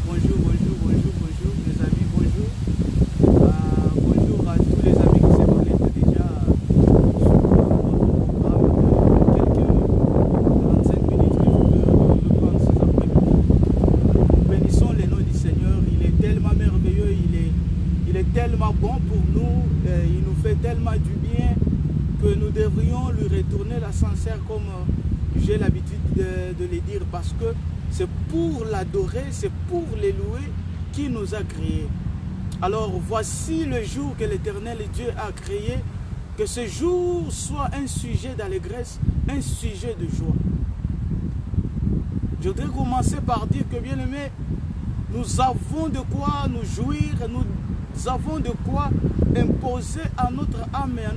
bonjour mes amis, bonjour. Bonjour à tous les amis qui se connectent déjà sur notre programme de quelques 45 minutes que je veux prendre ces après-midi. Nous bénissons le nom du Seigneur, il est tellement merveilleux, il est tellement bon pour nous, il nous fait tellement du bien que nous devrions lui retourner la sincère comme j'ai l'habitude de le dire, parce que c'est pour l'adorer, c'est pour le louer qui nous a créés. Alors voici le jour que l'Éternel Dieu a créé, que ce jour soit un sujet d'allégresse, un sujet de joie. Je voudrais commencer par dire que, bien aimé, nous avons de quoi nous jouir, nous avons de quoi imposer à notre âme et à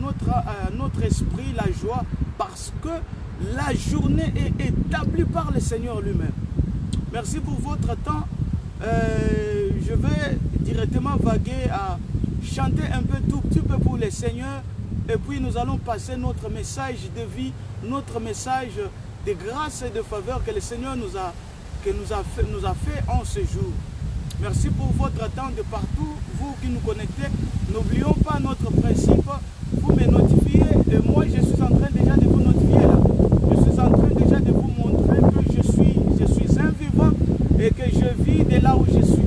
notre esprit la joie, parce que la journée est établie par le Seigneur lui-même. Merci pour votre temps. Je vais directement vaguer à chanter un peu tout petit peu pour le Seigneur, et puis nous allons passer notre message de vie, notre message de grâce et de faveur que le Seigneur nous a fait en ce jour. Merci pour votre temps de partout, vous qui nous connectez. N'oublions pas notre principe, vous me notifiez, et moi je suis en train déjà de vous notifier là. Je suis en train déjà de vous montrer que je suis un vivant et que je vis de là où je suis.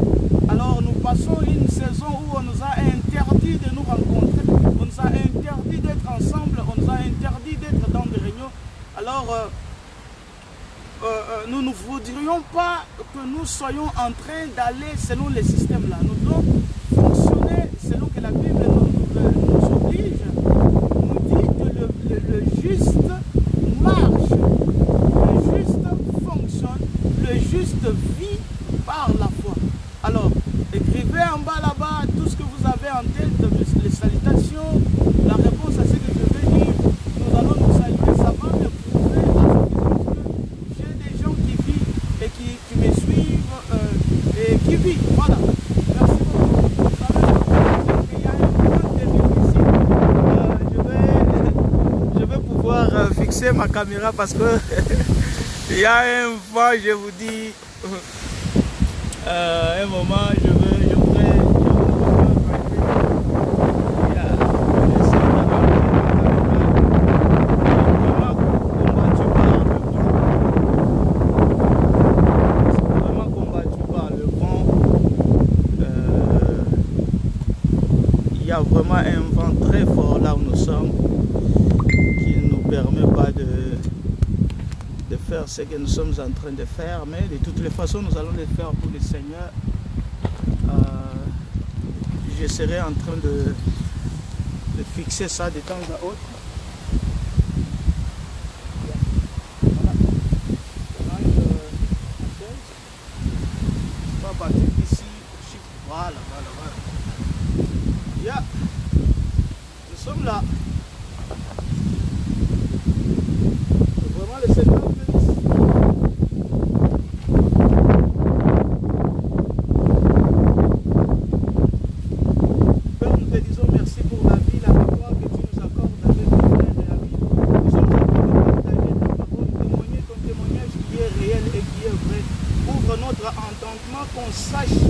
Alors nous passons une saison où on nous a interdit de nous rencontrer, on nous a interdit d'être ensemble, on nous a interdit d'être dans des réunions. Alors nous ne voudrions pas que nous soyons en train d'aller selon les systèmes là. Nous devons fonctionner selon que la Bible nous oblige. Nous dit que le juste marche, le juste fonctionne, le juste vit par la foi. Alors, écrivez en bas là-bas tout ce que vous avez en tête, les salutations, la réponse à ce que je vais dire. Nous allons nous saluer, ça va me prouver que j'ai des gens qui vivent et qui me suivent et qui vivent. Voilà. Merci beaucoup. Vous savez, il y a un point de vue ici. Je vais pouvoir fixer ma caméra parce que il y a un vent, je vous dis. Un moment, je voudrais vraiment combattu par le vent. Il y a vraiment un vent très fort là où nous sommes qui ne nous permet pas de faire ce que nous sommes en train de faire, mais de toutes les façons nous allons le faire pour le Seigneur. Je serai en train de fixer ça de temps à autre. Voilà. Pas partir ici. Voilà. Yeah. Nous sommes là. Vraiment le Seigneur. Qu'on sache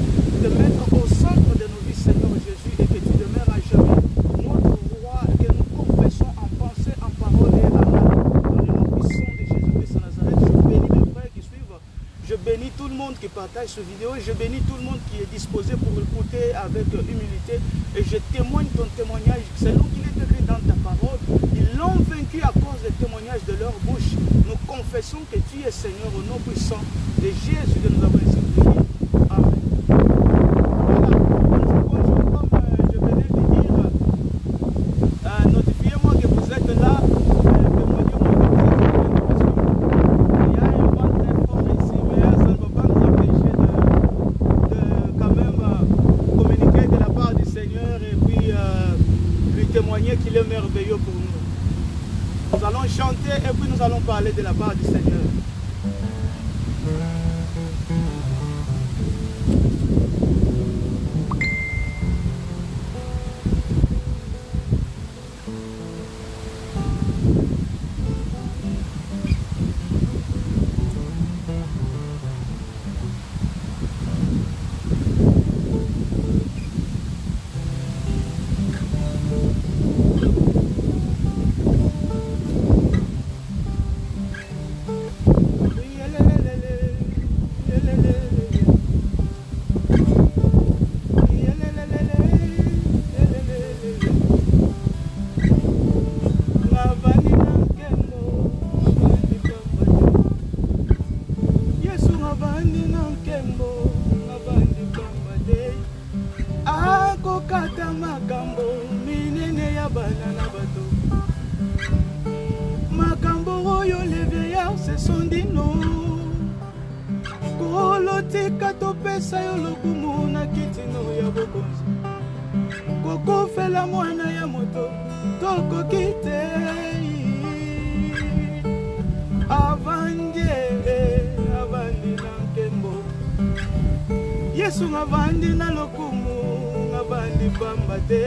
te mettre au centre de nos vies, Seigneur Jésus, et que tu demeures à jamais notre roi, et que nous confessons en pensée, en parole et en âme. Dans le nom puissant de Jésus-Christ de Nazareth, je bénis mes frères qui suivent, je bénis tout le monde qui partage cette vidéo, je bénis tout le monde qui est disposé pour écouter avec humilité, et je témoigne ton témoignage selon qu'il est écrit dans ta parole. Ils l'ont vaincu à cause des témoignages de leur bouche. Nous confessons que tu es Seigneur au nom puissant de Jésus que nous avons ainsi prié. Amen. Voilà. Bonjour, comme je venais de dire, notifiez-moi que vous êtes là, témoignez-moi que vous êtes là, parce qu'il y a un vent très fort ici, mais ça ne va pas nous empêcher de quand même communiquer de la part du Seigneur et puis lui témoigner qu'il est merveilleux pour nous. Nous allons chanter et puis nous allons parler de la part du Seigneur. kokata makambo minene ya bana na bato makambo oyo les vieillards se sont dit non kolotika topesa yo lokumu na kitino ya bokonzi kokofela mwana ya moto tokoki te avandi na nkembo Yesu ngavandi na lokumu ngavandi pamba te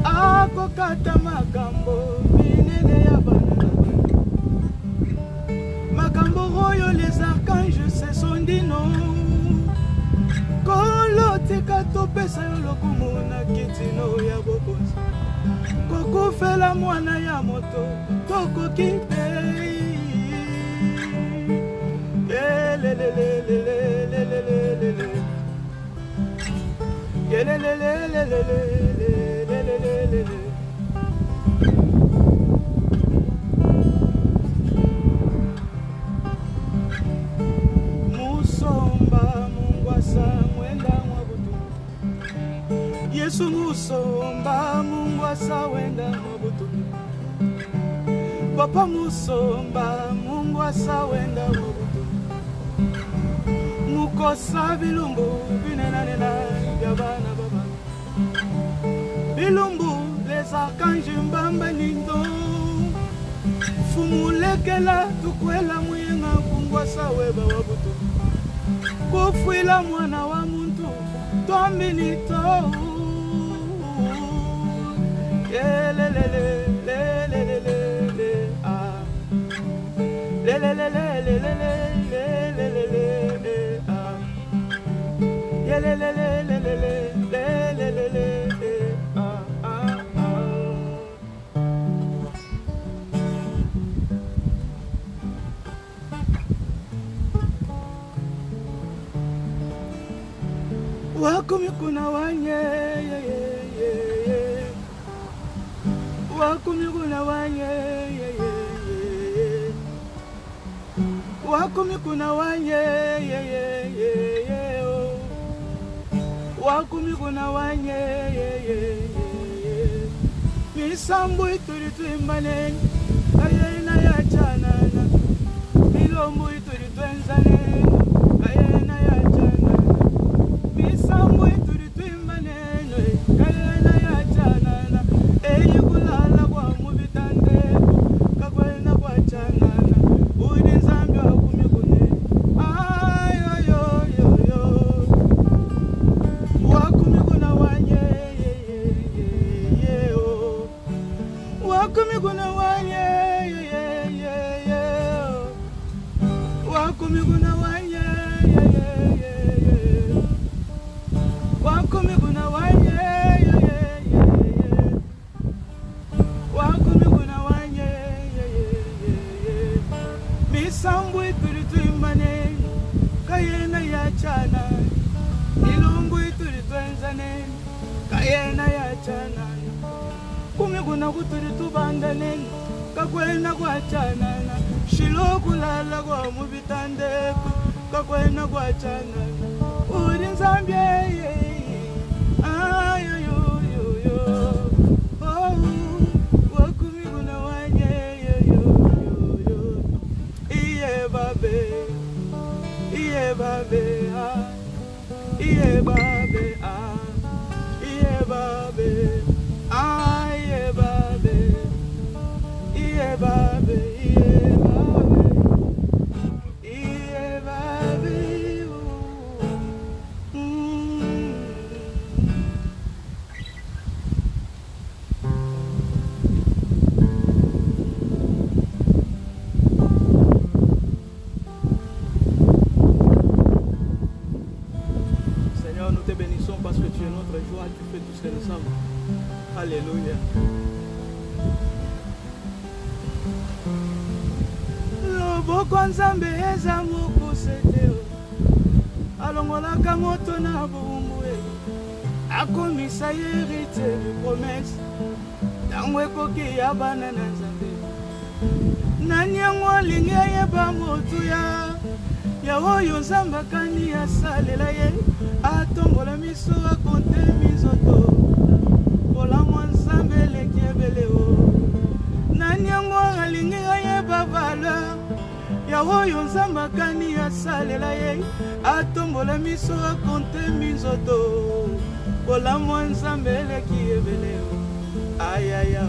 akokata makambo minene ya bana makambo oyo les archanges se sont dit non kolotika topesa yo lokumu na kitino ya bokonzi kokofela mwana ya moto tokoki te musomba mungwasa mwenda mwabutu Yesu musomba mungwasa wenda mwabutu Papa musomba mungwasa wenda mwabutu mukosa bilumbu binenanena ya bana baba bilumbu les archanges mbamba nindo fumulekela tukwela muyenga kungwasa weba wabutu kufuila mwana wa muntu tombinito wakumi kuna wanye wakumi kuna wanye wakumi kuna wanye wakumi kuna wanye misambu ituritu imbane ayena ya chanana milombu ituritu enzane ayena ya chanana misambu ituritu imbane ayena ya chanana eyikulala kwa mubitande kakwena kwa chanana udi nzambi wakumi kune ayoyoyoyo wakumi kuna wanye wakumi kuna wanye wakumi kuna wanye wakumi kuna wanye wakumi kuna wanye misambu ituritu imbane kayena ya chana ilungu ituritu enzane kayena ya chana kumi kuna kuturitu bandane kakwena kwa chanana shilokulala kwa mubitandeko kakwena kwa chanana uri nzambi ayoyoyoyo wakumi kuna wanye iye babe iye babe iye babe iye babe iye babe iye babe iye babe Seigneur, nous te bénissons parce que tu es notre joie, tu fais tout ce que nous sommes. Alléluia. Loboko nzambe eza mokuse alongolaka moto na bumbu akomisa yerite promesse ntango ekoki ya bana na nzambe nani yango alingi ayeba motuya ya oyo nzambe akani asalela ye atombola miso akonte mizoto Nanyango alingi ayeba valeur ya oyo nzambe akani asalela ye atombola miso akonte minzoto bolamu ya nzambe eleki ebele ayaya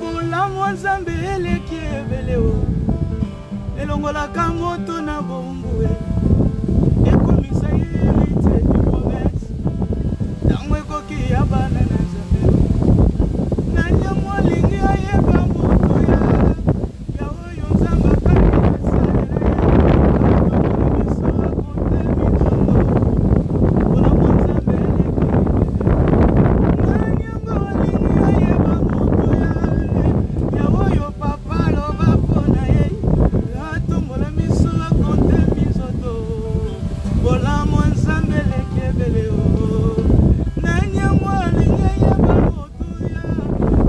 bolamu ya nzambe eleki ebele elongolaka moto na bombu ekomisa ye hérité du promesse ntango ekoki ya bana na nzambe nanyango alingi ayeba moto ya oyo nzambe akani asalela miso akonte minzoto bolamu ya nzambe eleki nanyango alingi ayeba moto ya oyo papa aloba mpona ye atombola miso akonte minzoto bolamu ya nzambe eleki ebele nanyango alingi ayeba moto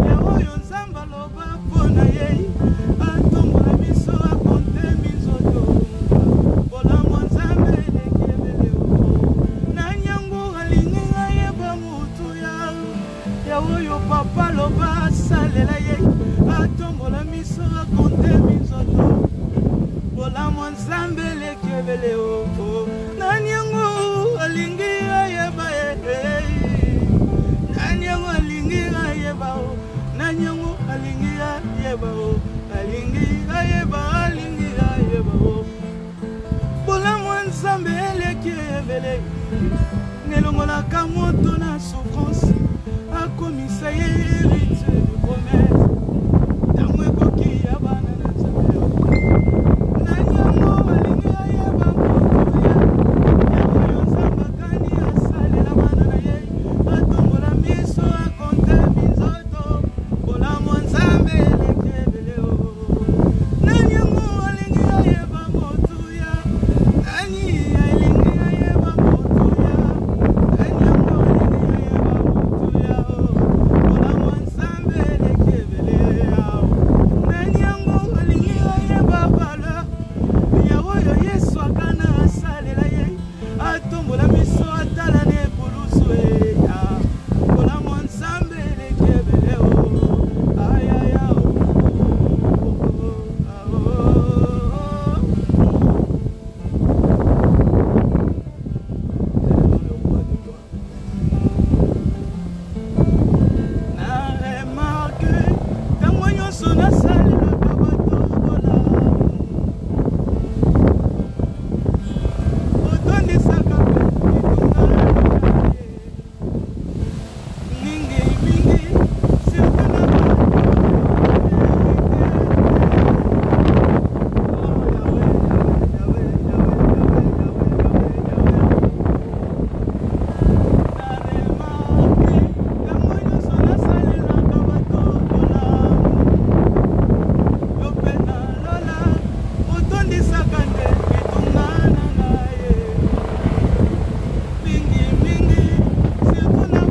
ya oyo nzambe aloba mpona ye atombola miso akonte minzoto bolamu ya nzambe eleki ebele nanyango alingi ayeba moto ya oyo papa aloba asalela ye atombola miso akonte minzoto bolamu ya nzambe eleki ebele nanyango alingi ayeba nanyango alingi ayeba nanyango alingi ayeba alingi ayeba bolamu ya nzambe eleki ebele nelongolaka moto na souffrance akomisa ye hérité du promesse ntango ekoki ya bana na nzambe nanyango alingi ayeba moto ya oyo nzambe akani asalela bana na ye atombola miso akonte minzoto bolamu ya nzambe eleki ebele nanyango alingi ayeba moto ya nani alingi ayeba moto ya nanyango alingi ayeba moto ya bolamu ya nzambe eleki ebele nanyango alingi ayeba valeur ya oyo yesu akana asalela ye atombola miso atala na ebulusu bolamu ya nzambe eleki ebele ayaya na remarke ntango nyonso nasalelaka bato bolamu otondisaka mingi surtout na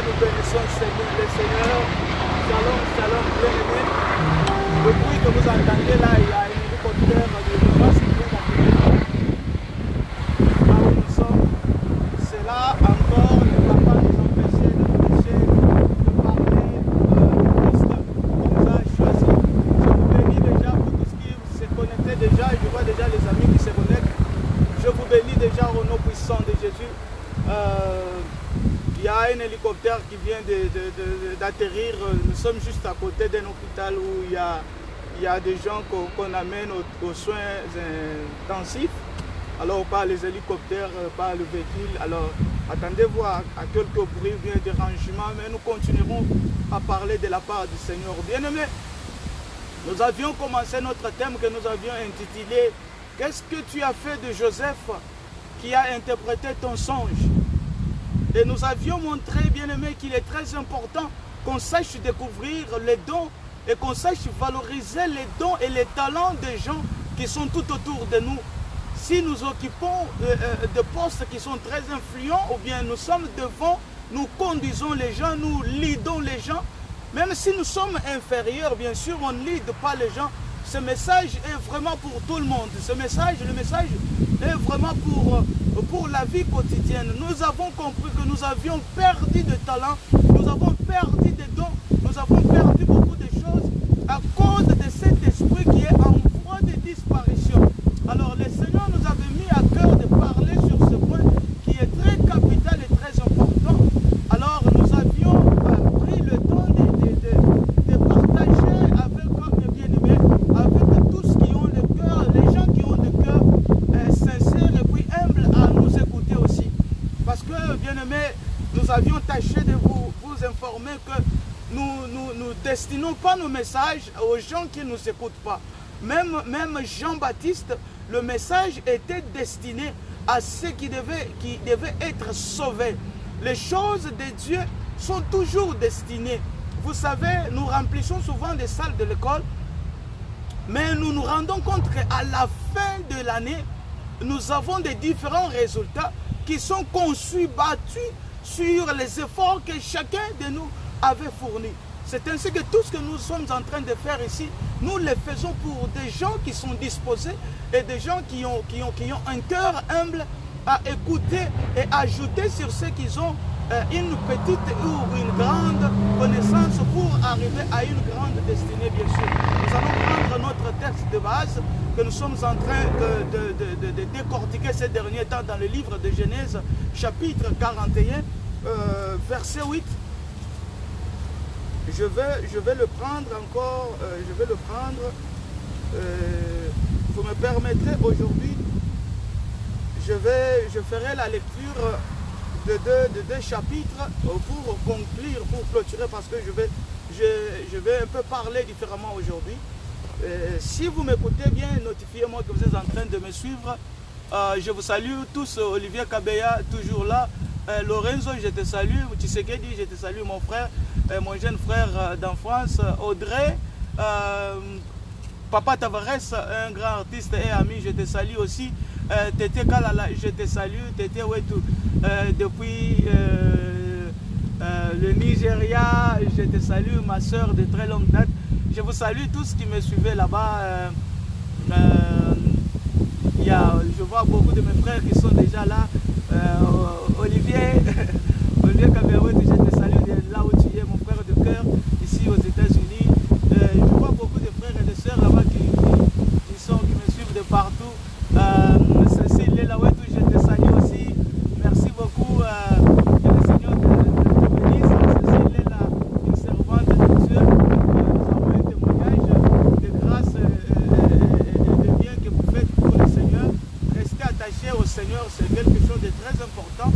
nous bénissons le Seigneur. Shalom, bien-aimés. Le bruit que vous entendez là, il y a un hélicoptère de masse qui vient d'atterrir. Là où nous sommes, c'est là encore le papa nous empêchait de prêcher, de parler de Christ qui nous a choisi. Je vous bénis déjà pour tous qui se connectaient déjà. Je vois déjà les amis qui se connectent. Je vous bénis déjà au nom puissant de Jésus. Il y a un hélicoptère qui vient d'atterrir. Nous sommes juste à côté d'un hôpital où il y a des gens qu'on amène aux soins intensifs. Alors par les hélicoptères, par le véhicule. Alors attendez-vous à quelques bruits, bien dérangements, mais nous continuerons à parler de la part du Seigneur. Bien-aimés, nous avions commencé notre thème que nous avions intitulé « Qu'est-ce que tu as fait de Joseph ?» qui a interprété ton songe. Et nous avions montré, bien-aimé, qu'il est très important qu'on sache découvrir les dons et qu'on sache valoriser les dons et les talents des gens qui sont tout autour de nous. Si nous occupons des postes qui sont très influents, ou bien nous sommes devant, nous conduisons les gens, nous leadons les gens, même si nous sommes inférieurs, bien sûr, on ne lead pas les gens. Ce message est vraiment pour tout le monde. Le message est vraiment pour la vie quotidienne. Nous avons compris que nous avions perdu de talent, nous avons perdu des dons, nous avons perdu beaucoup de choses à cause de cet esprit qui est en voie de disparition. Alors le Seigneur nous avait mis à cœur de parler sur ce point qui est très capital et très important. Alors nous avions pris le temps de partager avec nos bien-aimés, avec tous qui ont le cœur, les gens qui ont le cœur sincère et puis humble à nous écouter aussi. Parce que, bien-aimés, nous avions tâché de vous informer que nous destinons pas nos messages aux gens qui ne nous écoutent pas. Même Jean-Baptiste, le message était destiné à ceux qui devaient être sauvés. Les choses de Dieu sont toujours destinées. Vous savez, nous remplissons souvent des salles de l'école, mais nous nous rendons compte qu'à la fin de l'année, nous avons des différents résultats qui sont conçus, battus sur les efforts que chacun de nous avait fournis. C'est ainsi que tout ce que nous sommes en train de faire ici, nous le faisons pour des gens qui sont disposés et des gens qui ont un cœur humble à écouter et ajouter sur ceux qui ont une petite ou une grande connaissance pour arriver à une grande destinée, bien sûr. Nous allons prendre notre texte de base que nous sommes en train de décortiquer ces derniers temps dans le livre de Genèse, chapitre 41, verset 8. Je vais le prendre encore, vous me permettrez aujourd'hui, je ferai la lecture de deux chapitres pour conclure, pour clôturer, parce que je vais un peu parler différemment aujourd'hui. Si vous m'écoutez bien, notifiez-moi que vous êtes en train de me suivre. Je vous salue tous, Olivier Kabeya, toujours là. Lorenzo, je te salue. Tshisekedi, je te salue, mon frère, mon jeune frère d'enfance. Audrey, Papa Tavares, un grand artiste et ami, je te salue aussi. Tété Kalala, je te salue. Tété Wetu, depuis le Nigeria, je te salue, ma soeur de très longue date. Je vous salue tous qui me suivez là-bas. Je vois beaucoup de mes frères qui sont déjà là. Olivier Kaberouet, je te salue de là où tu es, mon frère de cœur, ici aux États-Unis. Je vois beaucoup de frères et de sœurs là-bas qui me suivent de partout. Cécile Lelaouetou, je te salue aussi. Merci beaucoup. Que le Seigneur te bénisse. Cécile Lela, une servante de Dieu. Nous avons un témoignage de grâce et de bien que vous faites pour le Seigneur. Restez attachés au Seigneur, c'est quelque chose de très important.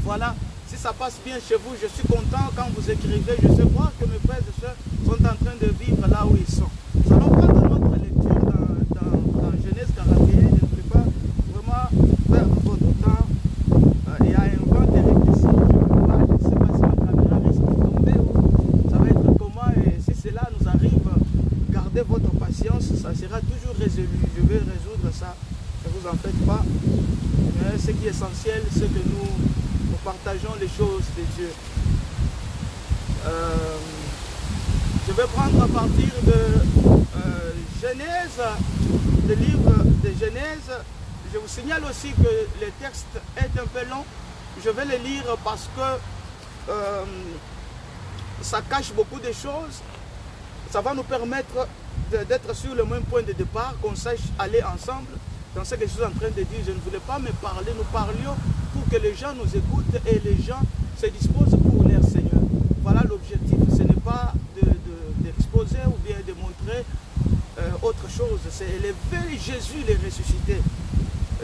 Voilà, si ça passe bien chez vous, je suis content quand vous écrivez. Je sais voir que mes frères et sœurs sont en train de vivre là où ils sont. Nous allons prendre notre lecture dans Genèse 41. Je ne peux pas vraiment perdre votre temps. Il y a un vent terrible ici. Je ne sais pas si ma caméra risque de tomber ou ça va être comment. Et si cela nous arrive, gardez votre patience, ça sera toujours résolu. Je vais résoudre ça. Ne vous en faites pas. Mais ce qui est essentiel, c'est que nous partageons les choses de Dieu. Je vais prendre à partir de Genèse, le livre de Genèse. Je vous signale aussi que le texte est un peu long. Je vais le lire parce que ça cache beaucoup de choses. Ça va nous permettre d'être sur le même point de départ, qu'on sache aller ensemble. Dans ce que je suis en train de dire, je ne voulais pas me parler, nous parlions pour que les gens nous écoutent et les gens se disposent pour leur Seigneur. Voilà l'objectif, ce n'est pas d'exposer ou bien de montrer autre chose, c'est élever Jésus les ressuscités.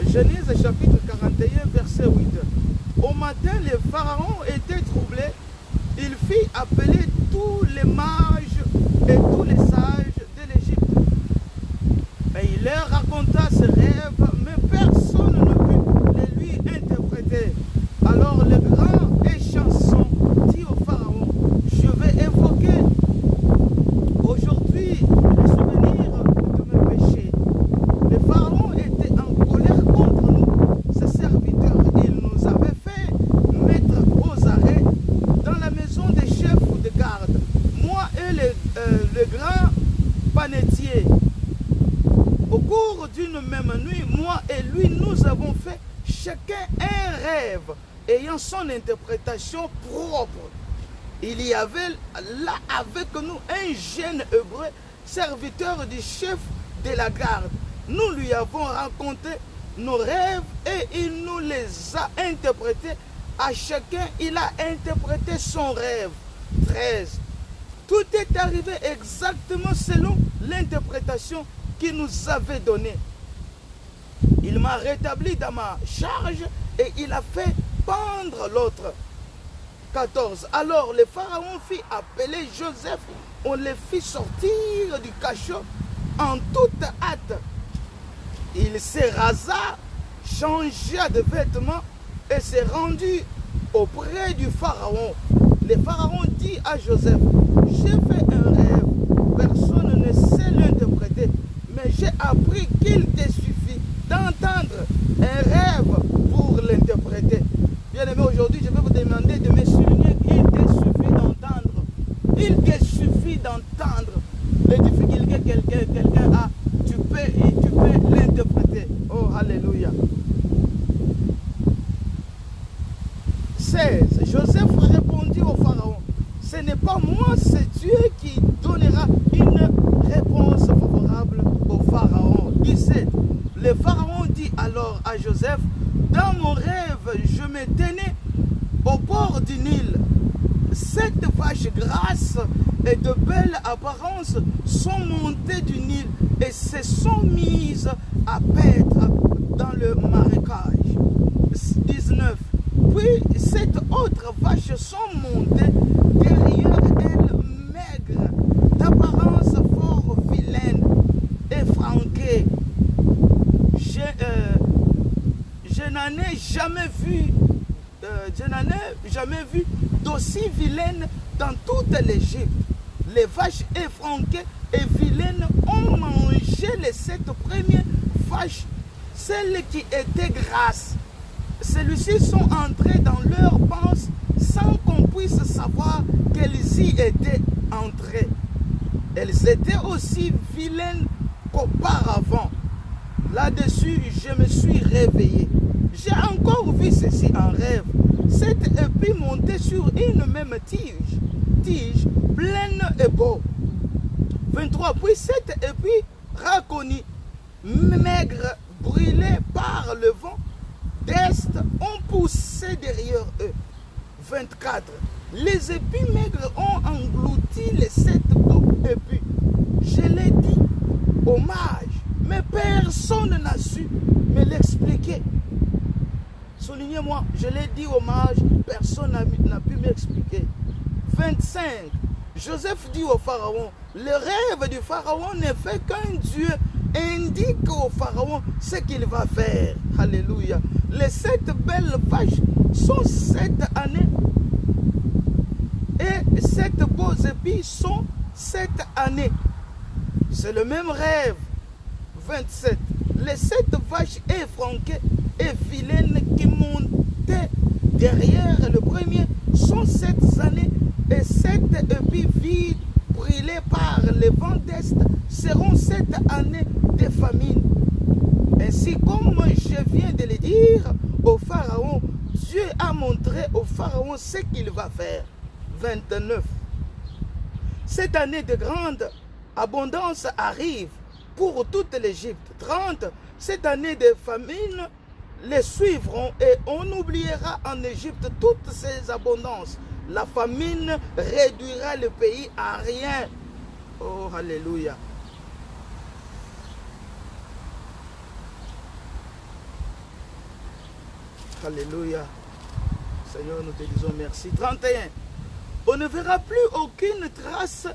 Genèse chapitre 41, verset 8. Au matin, le pharaon était troublé, il fit appeler tous les mages et tous les sages de l'Égypte. Et il leur raconta ses rêves, mais personne le grand panetier. Au cours d'une même nuit, moi et lui, nous avons fait chacun un rêve ayant son interprétation propre. Il y avait là avec nous un jeune hébreu, serviteur du chef de la garde. Nous lui avons raconté nos rêves et il nous les a interprétés. À chacun, il a interprété son rêve. 13. Tout est arrivé exactement selon l'interprétation qu'il nous avait donnée. Il m'a rétabli dans ma charge et il a fait pendre l'autre. 14. Alors le pharaon fit appeler Joseph, on le fit sortir du cachot en toute hâte. Il se rasa, changea de vêtements et s'est rendu auprès du pharaon. Le pharaon dit à Joseph, j'ai fait un rêve, personne ne sait l'interpréter, mais j'ai appris qu'il te suffit d'entendre un rêve pour l'interpréter. Bien aimé, aujourd'hui, je vais vous demander de me souligner qu'il te suffit d'entendre. Il te suffit d'entendre les difficultés que quelqu'un a. Tu peux l'interpréter. Oh, alléluia. 16. Joseph répondit au pharaon, ce n'est pas moi, c'est Dieu qui donnera une réponse favorable au pharaon. 17. Le pharaon dit alors à Joseph, dans mon rêve, je me tenais au bord du Nil. 7 vaches grasses et de belle apparence sont montées du Nil et se sont mises à paître dans le marécage. 19. Puis 7 autres vaches sont montées derrière elles, maigres, d'apparence fort vilaine, effranquées. Je n'en ai jamais vu d'aussi vilaine dans toute l'Égypte. Les vaches effranquées et vilaines ont mangé les 7 premières vaches, celles qui étaient grasses. Celles-ci sont entrées dans leur panse sans qu'on puisse savoir qu'elles y étaient entrées. Elles étaient aussi vilaines qu'auparavant. Là-dessus, je me suis réveillé. J'ai encore vu ceci en rêve. 7 épis montés sur une même tige pleine et beau. 23. Puis 7 épis racornis, maigres, brûlés par le vent d'Est, ont poussé derrière eux. 24. Les épis maigres ont englouti les 7 beaux épis. Je l'ai dit aux mages, mais personne n'a su me l'expliquer. Soulignez-moi, je l'ai dit aux mages, personne n'a pu m'expliquer. 25. Joseph dit au pharaon, le rêve du pharaon ne fait qu'un Dieu indique au pharaon ce qu'il va faire. Alléluia. Les 7 belles vaches sont 7 années et 7 beaux épis sont 7 années. C'est le même rêve. 27. Les 7 vaches effranquées et vilaines qui montaient derrière le premier sont 7 années et 7 épis vides brûlés par le vent d'Est seront 7 années de famine. Ainsi comme je viens de le dire au Pharaon, Dieu a montré au Pharaon ce qu'il va faire. 29. Cette année de grande abondance arrive pour toute l'Égypte. 30. Cette année de famine les suivront et on oubliera en Égypte toutes ces abondances. La famine réduira le pays à rien. Oh, alléluia. Alléluia. Seigneur, nous te disons merci. 31. On ne verra plus aucune trace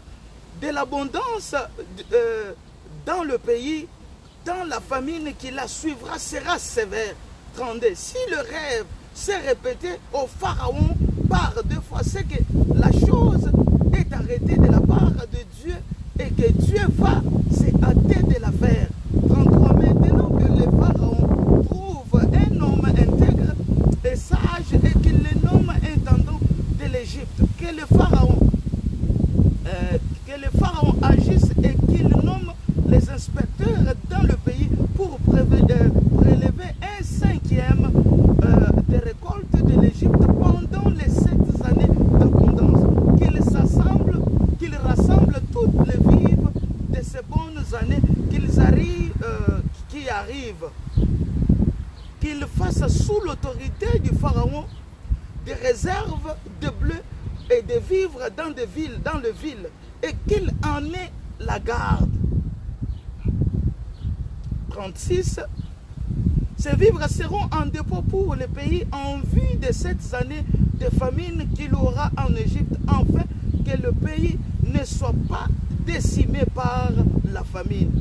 de l'abondance dans le pays. Dans la famine qui la suivra sera sévère. 32. Si le rêve s'est répété au Pharaon par 2 fois, c'est que la chose est arrêtée de la part de Dieu et que Dieu va se hâter de la faire. 33. Maintenant que le Pharaon trouve un homme intègre et sage et qu'il le nomme intendant de l'Égypte, que le Pharaon place sous l'autorité du pharaon des réserves de blé et de vivres dans les villes, et qu'il en ait la garde. 36. Ces vivres seront en dépôt pour le pays en vue de cette année de famine qu'il aura en Égypte, afin que le pays ne soit pas décimé par la famine.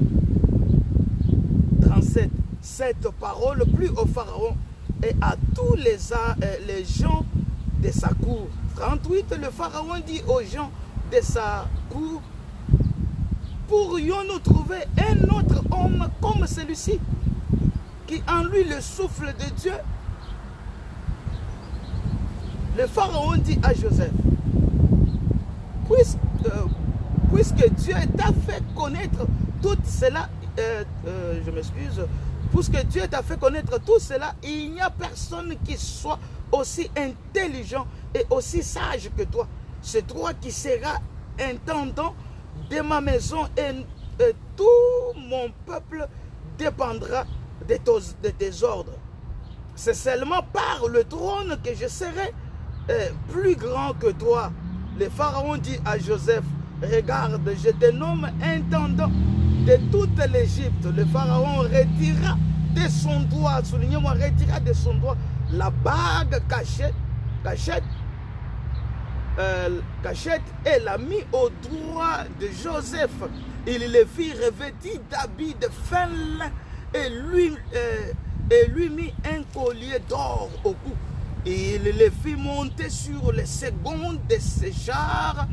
37. Cette parole plut au Pharaon et à tous les gens de sa cour. 38. Le Pharaon dit aux gens de sa cour: pourrions-nous trouver un autre homme comme celui-ci, qui en lui le souffle de Dieu? Le Pharaon dit à Joseph: puisque Dieu t'a fait connaître tout cela, puisque Dieu t'a fait connaître tout cela, il n'y a personne qui soit aussi intelligent et aussi sage que toi. C'est toi qui seras intendant de ma maison, et tout mon peuple dépendra de tes ordres. C'est seulement par le trône que je serai plus grand que toi. Le Pharaon dit à Joseph: regarde, je te nomme intendant de toute l'Égypte. Le Pharaon retira de son doigt, soulignez-moi, retira de son doigt la bague cachette, et l'a mis au doigt de Joseph. Il le fit revêtir d'habits de fin lin et lui mit un collier d'or au cou. Et il le fit monter sur les secondes de ses chars.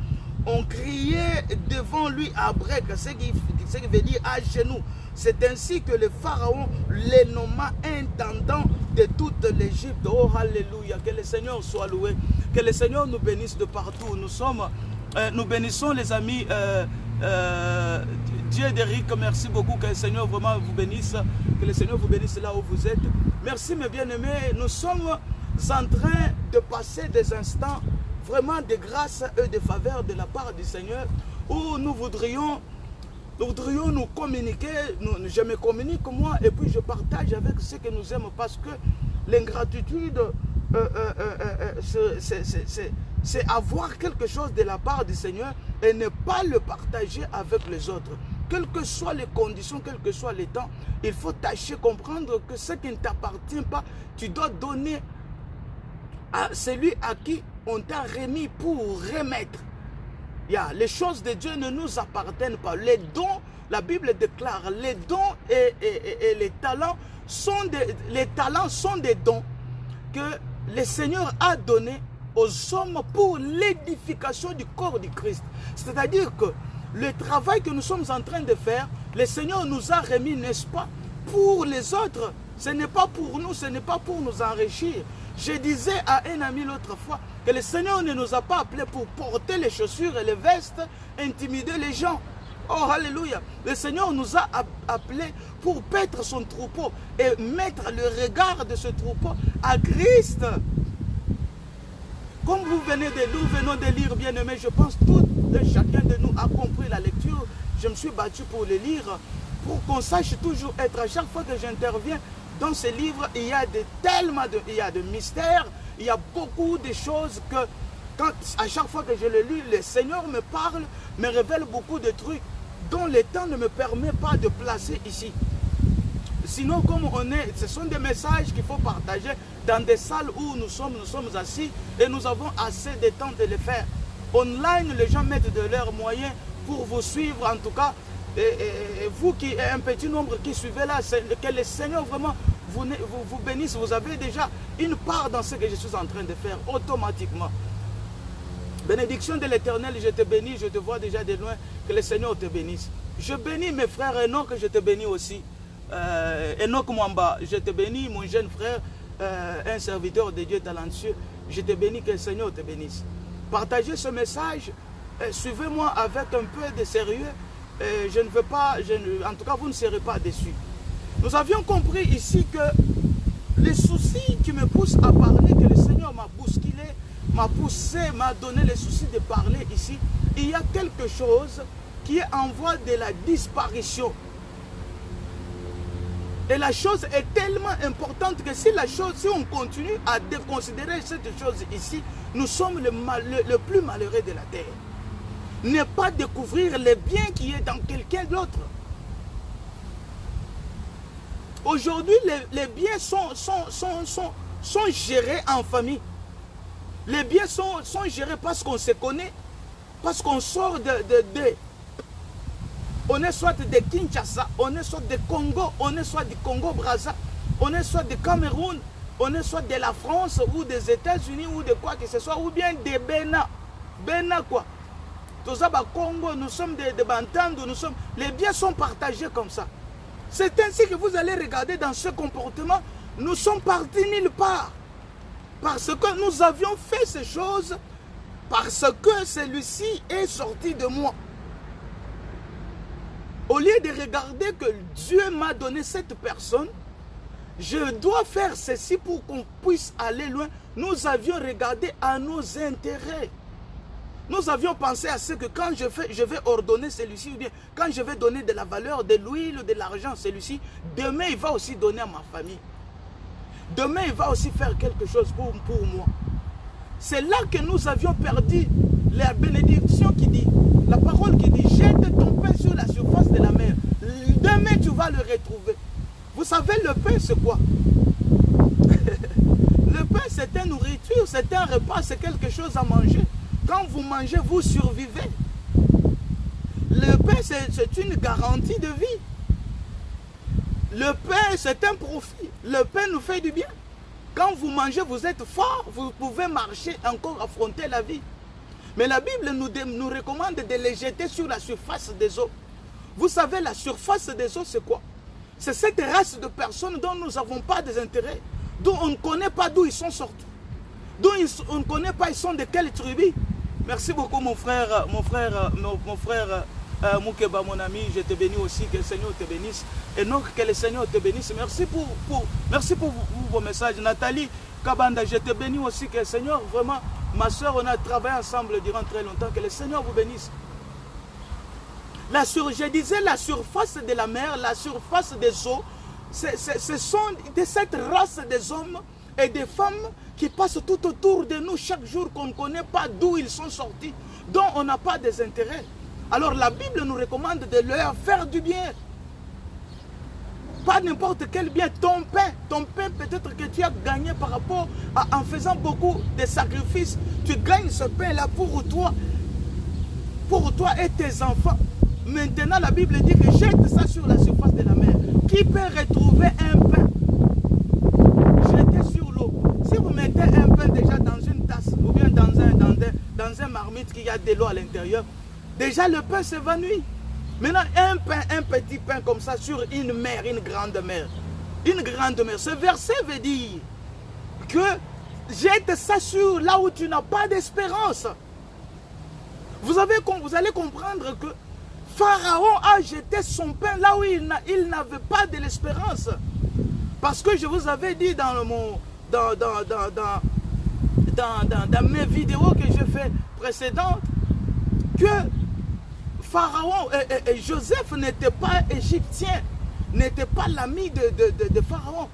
On criait devant lui à break, ce qui veut dire à genoux. C'est ainsi que le Pharaon les nomma intendant de toute l'Égypte. Oh, alléluia, que le Seigneur soit loué. Que le Seigneur nous bénisse de partout. Nous bénissons les amis. Dieu d'Éric, merci beaucoup. Que le Seigneur vraiment vous bénisse. Que le Seigneur vous bénisse là où vous êtes. Merci mes bien-aimés. Nous sommes en train de passer des instants vraiment de grâce et de faveur de la part du Seigneur, où nous voudrions nous communiquer. Je me communique moi et puis je partage avec ceux que nous aiment, parce que l'ingratitude, c'est avoir quelque chose de la part du Seigneur et ne pas le partager avec les autres. Quelles que soient les conditions, quel que soit les temps, il faut tâcher comprendre que ce qui ne t'appartient pas, tu dois donner à celui à qui on t'a remis pour remettre. Les choses de Dieu ne nous appartiennent pas. Les dons, la Bible déclare, les dons et les talents sont des dons que le Seigneur a donnés aux hommes pour l'édification du corps du Christ. C'est-à-dire que le travail que nous sommes en train de faire, le Seigneur nous a remis, n'est-ce pas, pour les autres. Ce n'est pas pour nous, ce n'est pas pour nous enrichir. Je disais à un ami l'autre fois que le Seigneur ne nous a pas appelés pour porter les chaussures et les vestes, intimider les gens. Oh, alléluia. Le Seigneur nous a appelés pour paître son troupeau et mettre le regard de ce troupeau à Christ. Comme nous venons de lire, bien aimé, je pense que tout chacun de nous a compris la lecture. Je me suis battu pour le lire, pour qu'on sache toujours être, à chaque fois que j'interviens dans ce livre, il y a de mystères, il y a beaucoup de choses que, à chaque fois que je le lis, le Seigneur me parle, me révèle beaucoup de trucs dont le temps ne me permet pas de placer ici. Sinon, comme ce sont des messages qu'il faut partager dans des salles où nous sommes assis et nous avons assez de temps de les faire. Online, les gens mettent de leurs moyens pour vous suivre, en tout cas. Et vous qui êtes un petit nombre qui suivez là, que le Seigneur vraiment vous bénisse. Vous avez déjà une part dans ce que je suis en train de faire automatiquement. Bénédiction de l'Éternel, je te bénis, je te vois déjà de loin, que le Seigneur te bénisse. Je bénis mes frères Enoch, je te bénis aussi. Enoch Mwamba, je te bénis, mon jeune frère, un serviteur de Dieu talentueux. Je te bénis, que le Seigneur te bénisse. Partagez ce message, suivez-moi avec un peu de sérieux. Je ne veux pas, en tout cas vous ne serez pas déçus. Nous avions compris ici que les soucis qui me poussent à parler, que le Seigneur m'a bousculé, m'a poussé, m'a donné les soucis de parler ici, il y a quelque chose qui est en voie de la disparition. Et la chose est tellement importante que si on continue à déconsidérer cette chose ici, nous sommes le plus malheureux de la terre. Ne pas découvrir le bien qui est dans quelqu'un d'autre. Aujourd'hui, les biens sont gérés en famille. Les biens sont gérés parce qu'on se connaît, parce qu'on sort on est soit de Kinshasa, on est soit de Congo, on est soit du Congo-Brazza, on est soit de Cameroun, on est soit de la France ou des États-Unis ou de quoi que ce soit, ou bien de Bénin. Bénin quoi. Tout ça, Congo, nous sommes de Bantando, les biens sont partagés comme ça. C'est ainsi que vous allez regarder dans ce comportement, nous sommes partis nulle part. Parce que nous avions fait ces choses, parce que celui-ci est sorti de moi. Au lieu de regarder que Dieu m'a donné cette personne, je dois faire ceci pour qu'on puisse aller loin. Nous avions regardé à nos intérêts. Nous avions pensé à ce que quand je vais ordonner celui-ci, ou bien quand je vais donner de la valeur, de l'huile, de l'argent à celui-ci, demain il va aussi donner à ma famille. Demain il va aussi faire quelque chose pour moi. C'est là que nous avions perdu la bénédiction qui dit, la parole qui dit, jette ton pain sur la surface de la mer. Demain tu vas le retrouver. Vous savez le pain c'est quoi? Le pain c'est une nourriture, c'est un repas, c'est quelque chose à manger. Quand vous mangez, vous survivez. Le pain, c'est une garantie de vie. Le pain, c'est un profit. Le pain nous fait du bien. Quand vous mangez, vous êtes fort. Vous pouvez marcher, encore affronter la vie. Mais la Bible nous recommande de les jeter sur la surface des eaux. Vous savez, la surface des eaux, c'est quoi? C'est cette race de personnes dont nous n'avons pas des intérêts. Dont on ne connaît pas d'où ils sont sortis. Dont on ne connaît pas, ils sont de quelle tribu. Merci beaucoup mon frère Moukeba, mon ami, je te bénis aussi, que le Seigneur te bénisse. Et non, que le Seigneur te bénisse. Merci pour vos messages. Nathalie Kabanda, je te bénis aussi, que le Seigneur, vraiment, ma soeur, on a travaillé ensemble durant très longtemps, que le Seigneur vous bénisse. Je disais la surface de la mer, la surface des eaux, ce sont de cette race des hommes et des femmes qui passent tout autour de nous chaque jour, qu'on ne connaît pas d'où ils sont sortis, dont on n'a pas des intérêts. Alors la Bible nous recommande de leur faire du bien. Pas n'importe quel bien, ton pain peut-être que tu as gagné par rapport en faisant beaucoup de sacrifices. Tu gagnes ce pain-là pour toi et tes enfants. Maintenant la Bible dit que jette ça sur la surface de la mer. Qui peut retrouver un pain? Jetez sur l'eau. Si vous mettez un pain déjà dans une tasse ou bien dans un marmite qui a de l'eau à l'intérieur, déjà le pain s'évanouit. Maintenant un petit pain comme ça sur une mer, une grande mer. Une grande mer. Ce verset veut dire que jette ça sur là où tu n'as pas d'espérance. Vous allez comprendre que Pharaon a jeté son pain là où il n'avait pas de l'espérance. Parce que je vous avais dit dans mes vidéos que j'ai fait précédentes que Pharaon et Joseph n'étaient pas égyptiens, n'étaient pas l'ami de Pharaon.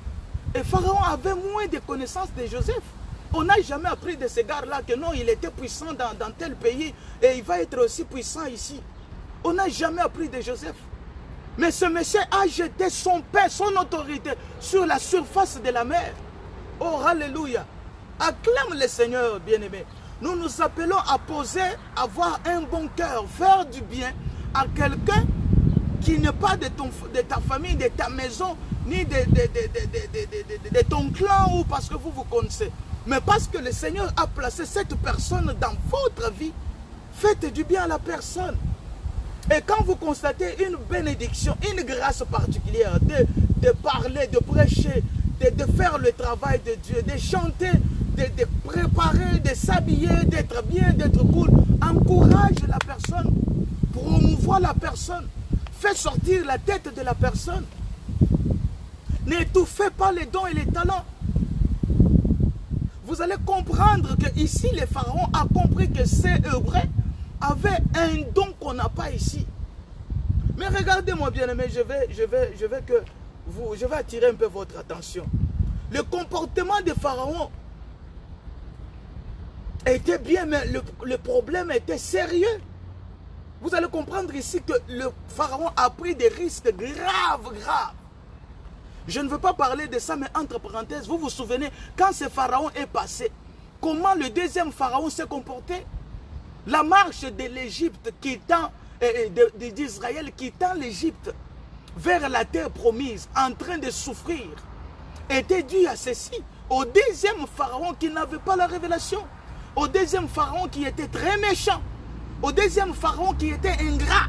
Et Pharaon avait moins de connaissances de Joseph. On n'a jamais appris de ce gars-là que non, il était puissant dans tel pays et il va être aussi puissant ici. On n'a jamais appris de Joseph. Mais ce monsieur a jeté son pain, son autorité sur la surface de la mer. Oh, alléluia. Acclame le Seigneur, bien-aimé. Nous nous appelons à poser, avoir un bon cœur, faire du bien à quelqu'un qui n'est pas de ta famille, de ta maison, ni de ton clan ou parce que vous vous connaissez. Mais parce que le Seigneur a placé cette personne dans votre vie, faites du bien à la personne. Et quand vous constatez une bénédiction, une grâce particulière, de parler, de prêcher, de faire le travail de Dieu, de chanter, de préparer, de s'habiller, d'être bien, d'être cool, encourage la personne, promouvoie la personne, fais sortir la tête de la personne. N'étouffez pas les dons et les talents. Vous allez comprendre que ici, les pharaons ont compris que ces Hébreux avaient un don qu'on n'a pas ici. Mais regardez-moi bien aimé, je vais que je vais attirer un peu votre attention. Le comportement de Pharaon était bien, mais le problème était sérieux. Vous allez comprendre ici que le Pharaon a pris des risques graves. Je ne veux pas parler de ça, mais entre parenthèses, vous vous souvenez, quand ce Pharaon est passé, comment le deuxième Pharaon s'est comporté? La marche de l'Égypte quittant, d'Israël quittant l'Égypte vers la terre promise, en train de souffrir, était due à ceci, au deuxième Pharaon qui n'avait pas la révélation, au deuxième Pharaon qui était très méchant, au deuxième Pharaon qui était ingrat,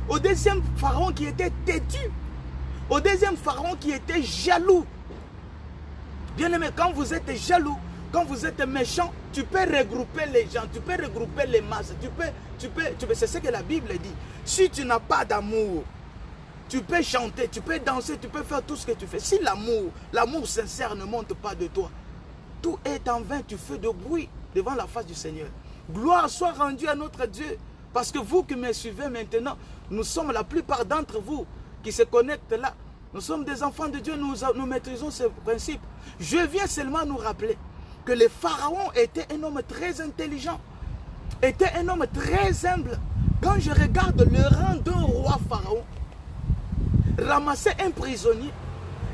au deuxième Pharaon qui était têtu, au deuxième Pharaon qui était jaloux. Bien aimé, quand vous êtes jaloux, quand vous êtes méchant, tu peux regrouper les gens, tu peux regrouper les masses, c'est ce que la Bible dit. Si tu n'as pas d'amour, tu peux chanter, tu peux danser, tu peux faire tout ce que tu fais. Si l'amour sincère ne monte pas de toi, tout est en vain, tu fais de bruit devant la face du Seigneur. Gloire soit rendue à notre Dieu, parce que vous qui me suivez maintenant, nous sommes la plupart d'entre vous qui se connectent là. Nous sommes des enfants de Dieu, nous maîtrisons ce principe. Je viens seulement nous rappeler que le Pharaon était un homme très intelligent, était un homme très humble. Quand je regarde le rang d'un roi Pharaon, ramasser un prisonnier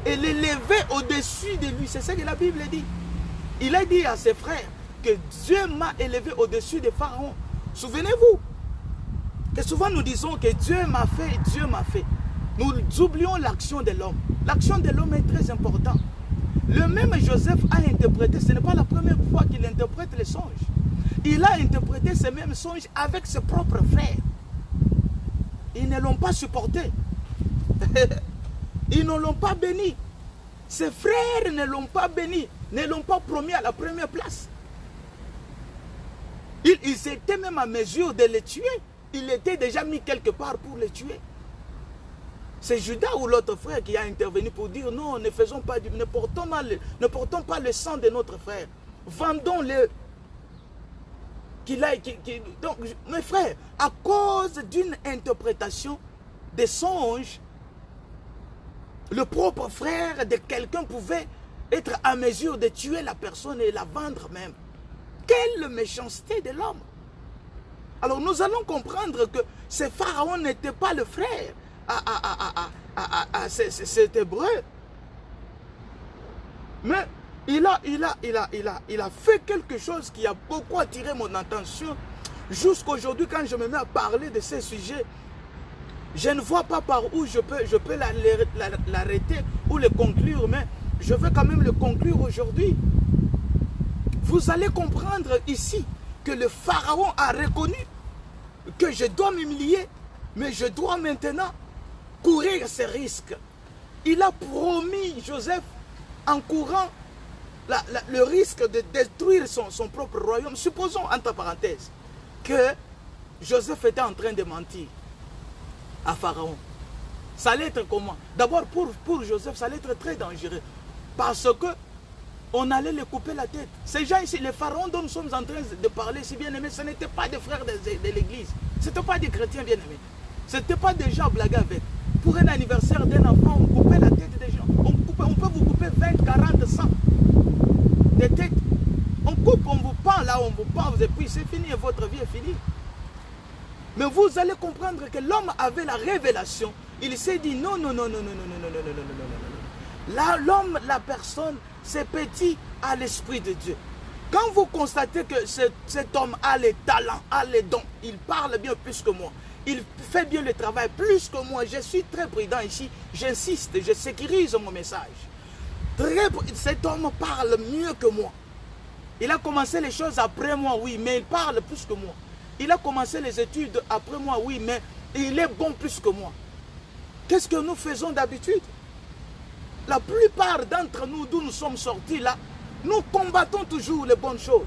et l'élever au-dessus de lui, c'est ce que la Bible dit. Il a dit à ses frères que Dieu m'a élevé au-dessus des pharaons. Souvenez-vous que souvent nous disons que Dieu m'a fait, Dieu m'a fait. Nous oublions l'action de l'homme. L'action de l'homme est très importante. Le même Joseph a interprété, ce n'est pas la première fois qu'il interprète les songes. Il a interprété ces mêmes songes avec ses propres frères. Ils ne l'ont pas supporté. Ils ne l'ont pas béni. Ses frères ne l'ont pas béni, ne l'ont pas promis à la première place. Ils étaient même à mesure de le tuer. Il était déjà mis quelque part pour le tuer. C'est Judas ou l'autre frère qui a intervenu pour dire non, ne faisons pas ne portons pas le sang de notre frère. Vendons-le. Donc, mes frères, à cause d'une interprétation des songes, le propre frère de quelqu'un pouvait être à mesure de tuer la personne et la vendre même. Quelle méchanceté de l'homme! Alors nous allons comprendre que ce pharaon n'était pas le frère à cet hébreu. Mais il a fait quelque chose qui a beaucoup attiré mon attention. Jusqu'aujourd'hui, quand je me mets à parler de ces sujets, je ne vois pas par où je peux l'arrêter ou le conclure, mais je veux quand même le conclure aujourd'hui. Vous allez comprendre ici que le pharaon a reconnu que je dois m'humilier, mais je dois maintenant courir ces risques. Il a promis Joseph en courant le risque de détruire son propre royaume. Supposons, entre parenthèses, que Joseph était en train de mentir à Pharaon. Ça allait être comment? D'abord, pour Joseph, ça allait être très dangereux. Parce que on allait le couper la tête. Ces gens ici, les pharaons dont nous sommes en train de parler, si bien aimés, ce n'étaient pas des frères de l'église. Ce n'étaient pas des chrétiens bien aimés. Ce n'était pas des gens à blaguer avec. Pour un anniversaire d'un enfant, on coupait la tête des gens. On peut vous couper 20, 40, 100 des têtes. On coupe, on vous pend là, on vous pend, et puis c'est fini, et votre vie est finie. Mais vous allez comprendre que l'homme avait la révélation. Il s'est dit non, non, non, non, non, non, non, non, non, non, non, non, non. Là, l'homme, la personne, c'est petit à l'Esprit de Dieu. Quand vous constatez que cet homme a les talents, a les dons, il parle bien plus que moi, il fait bien le travail plus que moi, je suis très prudent ici, j'insiste, je sécurise mon message. Cet homme parle mieux que moi. Il a commencé les choses après moi, oui, mais il parle plus que moi. Il a commencé les études après moi, oui, mais il est bon plus que moi. Qu'est-ce que nous faisons d'habitude? La plupart d'entre nous, d'où nous sommes sortis là, nous combattons toujours les bonnes choses.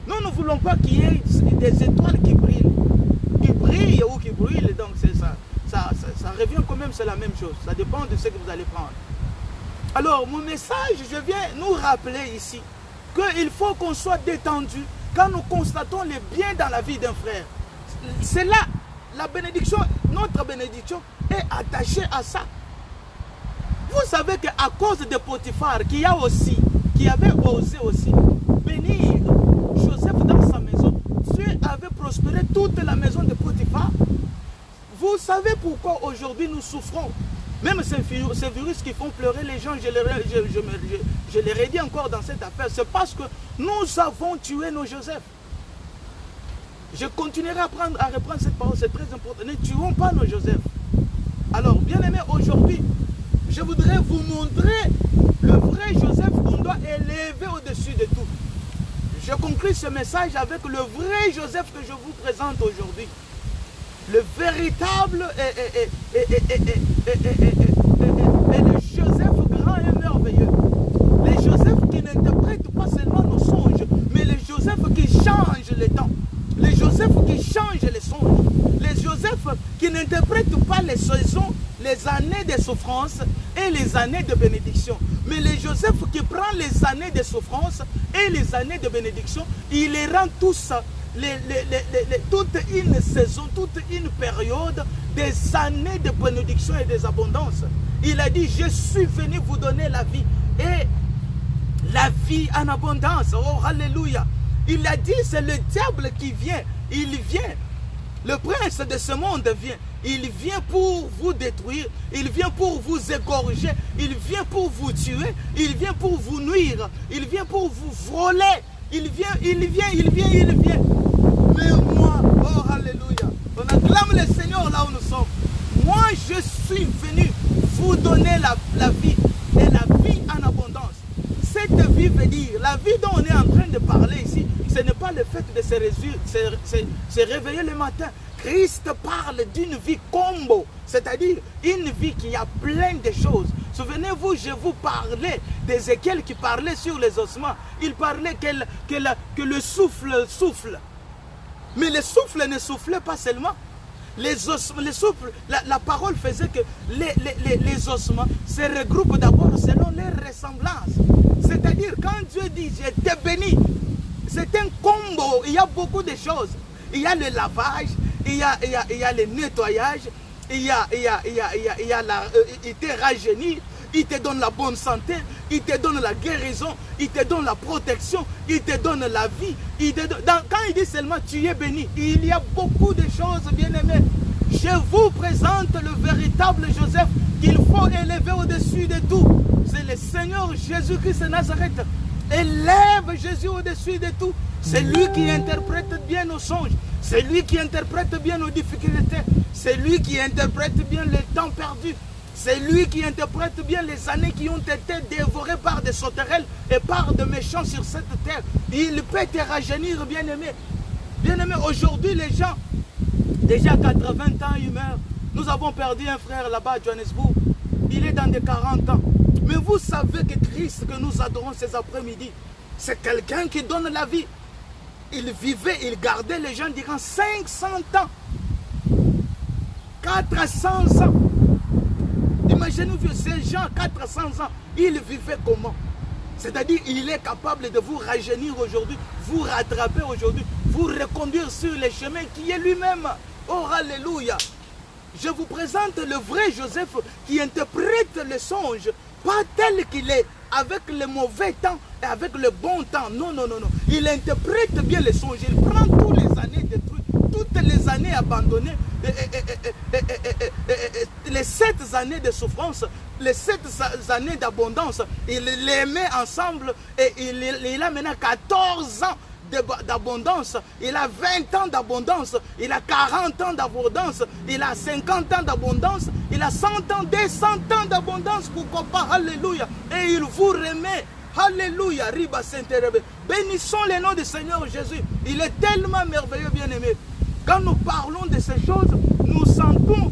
Nous ne voulons pas qu'il y ait des étoiles qui brillent ou qui brûlent, donc c'est ça. Ça revient quand même, c'est la même chose. Ça dépend de ce que vous allez prendre. Alors, mon message, je viens nous rappeler ici qu'il faut qu'on soit détendu quand nous constatons les biens dans la vie d'un frère. C'est là, la bénédiction, notre bénédiction est attachée à ça. Vous savez qu'à cause de Potiphar, qui avait osé aussi bénir Joseph dans sa maison, Dieu avait prospéré toute la maison de Potiphar. Vous savez pourquoi aujourd'hui nous souffrons? Même ces virus qui font pleurer les gens, je les redis encore dans cette affaire, c'est parce que nous avons tué nos Joseph. Je continuerai à reprendre cette parole, c'est très important. Ne tuons pas nos Joseph. Alors, bien aimé, aujourd'hui, je voudrais vous montrer le vrai Joseph qu'on doit élever au-dessus de tout. Je conclue ce message avec le vrai Joseph que je vous présente aujourd'hui. Le véritable et le Joseph grand et merveilleux. Les Joseph qui n'interprètent pas seulement nos songes, mais les Joseph qui changent les temps. Les Joseph qui changent les songes. Les Joseph qui n'interprètent pas les saisons, les années de souffrance et les années de bénédiction. Mais les Joseph qui prend les années de souffrance et les années de bénédiction, il les rend tous toute une saison, toute une période des années de bénédiction et des abondances. Il a dit, je suis venu vous donner la vie et la vie en abondance. Oh, alléluia. Il a dit, c'est le diable qui vient. Il vient. Le prince de ce monde vient. Il vient pour vous détruire. Il vient pour vous égorger. Il vient pour vous tuer. Il vient pour vous nuire. Il vient pour vous voler. Il vient. Mais moi, oh alléluia, on acclame le Seigneur là où nous sommes. Moi, je suis venu vous donner la vie et la vie en abondance. Cette vie veut dire, la vie dont on est en train de parler ici, ce n'est pas le fait de se réveiller le matin. Christ parle d'une vie combo, c'est-à-dire une vie qui a plein de choses. Souvenez-vous, je vous parlais d'Ézéchiel qui parlait sur les ossements. Il parlait que le souffle. Mais le souffle ne soufflait pas seulement. La parole faisait que les ossements se regroupent d'abord selon les ressemblances. C'est-à-dire, quand Dieu dit « je t'ai béni », c'est un combo, il y a beaucoup de choses. Il y a le lavage, il y a le nettoyage, il te rajeunit, il te donne la bonne santé, il te donne la guérison, il te donne la protection, il te donne la vie. Quand il dit seulement tu es béni, il y a beaucoup de choses, bien aimés. Je vous présente le véritable Joseph qu'il faut élever au-dessus de tout. C'est le Seigneur Jésus-Christ de Nazareth. Élève Jésus au-dessus de tout. C'est lui qui interprète bien nos songes. C'est lui qui interprète bien nos difficultés. C'est lui qui interprète bien les temps perdus. C'est lui qui interprète bien les années qui ont été dévorées par des sauterelles et par des méchants sur cette terre. Il peut te rajeunir, bien-aimé. Bien-aimé, aujourd'hui, les gens, déjà à 80 ans, ils meurent. Nous avons perdu un frère là-bas à Johannesburg. Il est dans des 40 ans. Mais vous savez que Christ que nous adorons ces après-midi, c'est quelqu'un qui donne la vie. Il vivait, il gardait les gens durant 500 ans. 400 ans. Imaginez-vous, ces gens, 400 ans, ils vivaient comment? C'est-à-dire, il est capable de vous rajeunir aujourd'hui, vous rattraper aujourd'hui, vous reconduire sur les chemins qui est lui-même. Oh, alléluia! Je vous présente le vrai Joseph qui interprète le songe, pas tel qu'il est, avec le mauvais temps et avec le bon temps. Non, non, non, non. Il interprète bien les songes. Il prend toutes les années détruites, toutes les années abandonnées, les 7 années de souffrance, les 7 années d'abondance. Il les met ensemble et il a maintenant 14 ans d'abondance, il a 20 ans d'abondance, il a 40 ans d'abondance, il a 50 ans d'abondance, il a 100 ans, 200 ans d'abondance, pourquoi pas, alléluia, et il vous remet, alléluia, riba saint-Hérébé. Bénissons le nom du Seigneur Jésus, il est tellement merveilleux, bien-aimé. Quand nous parlons de ces choses, nous sentons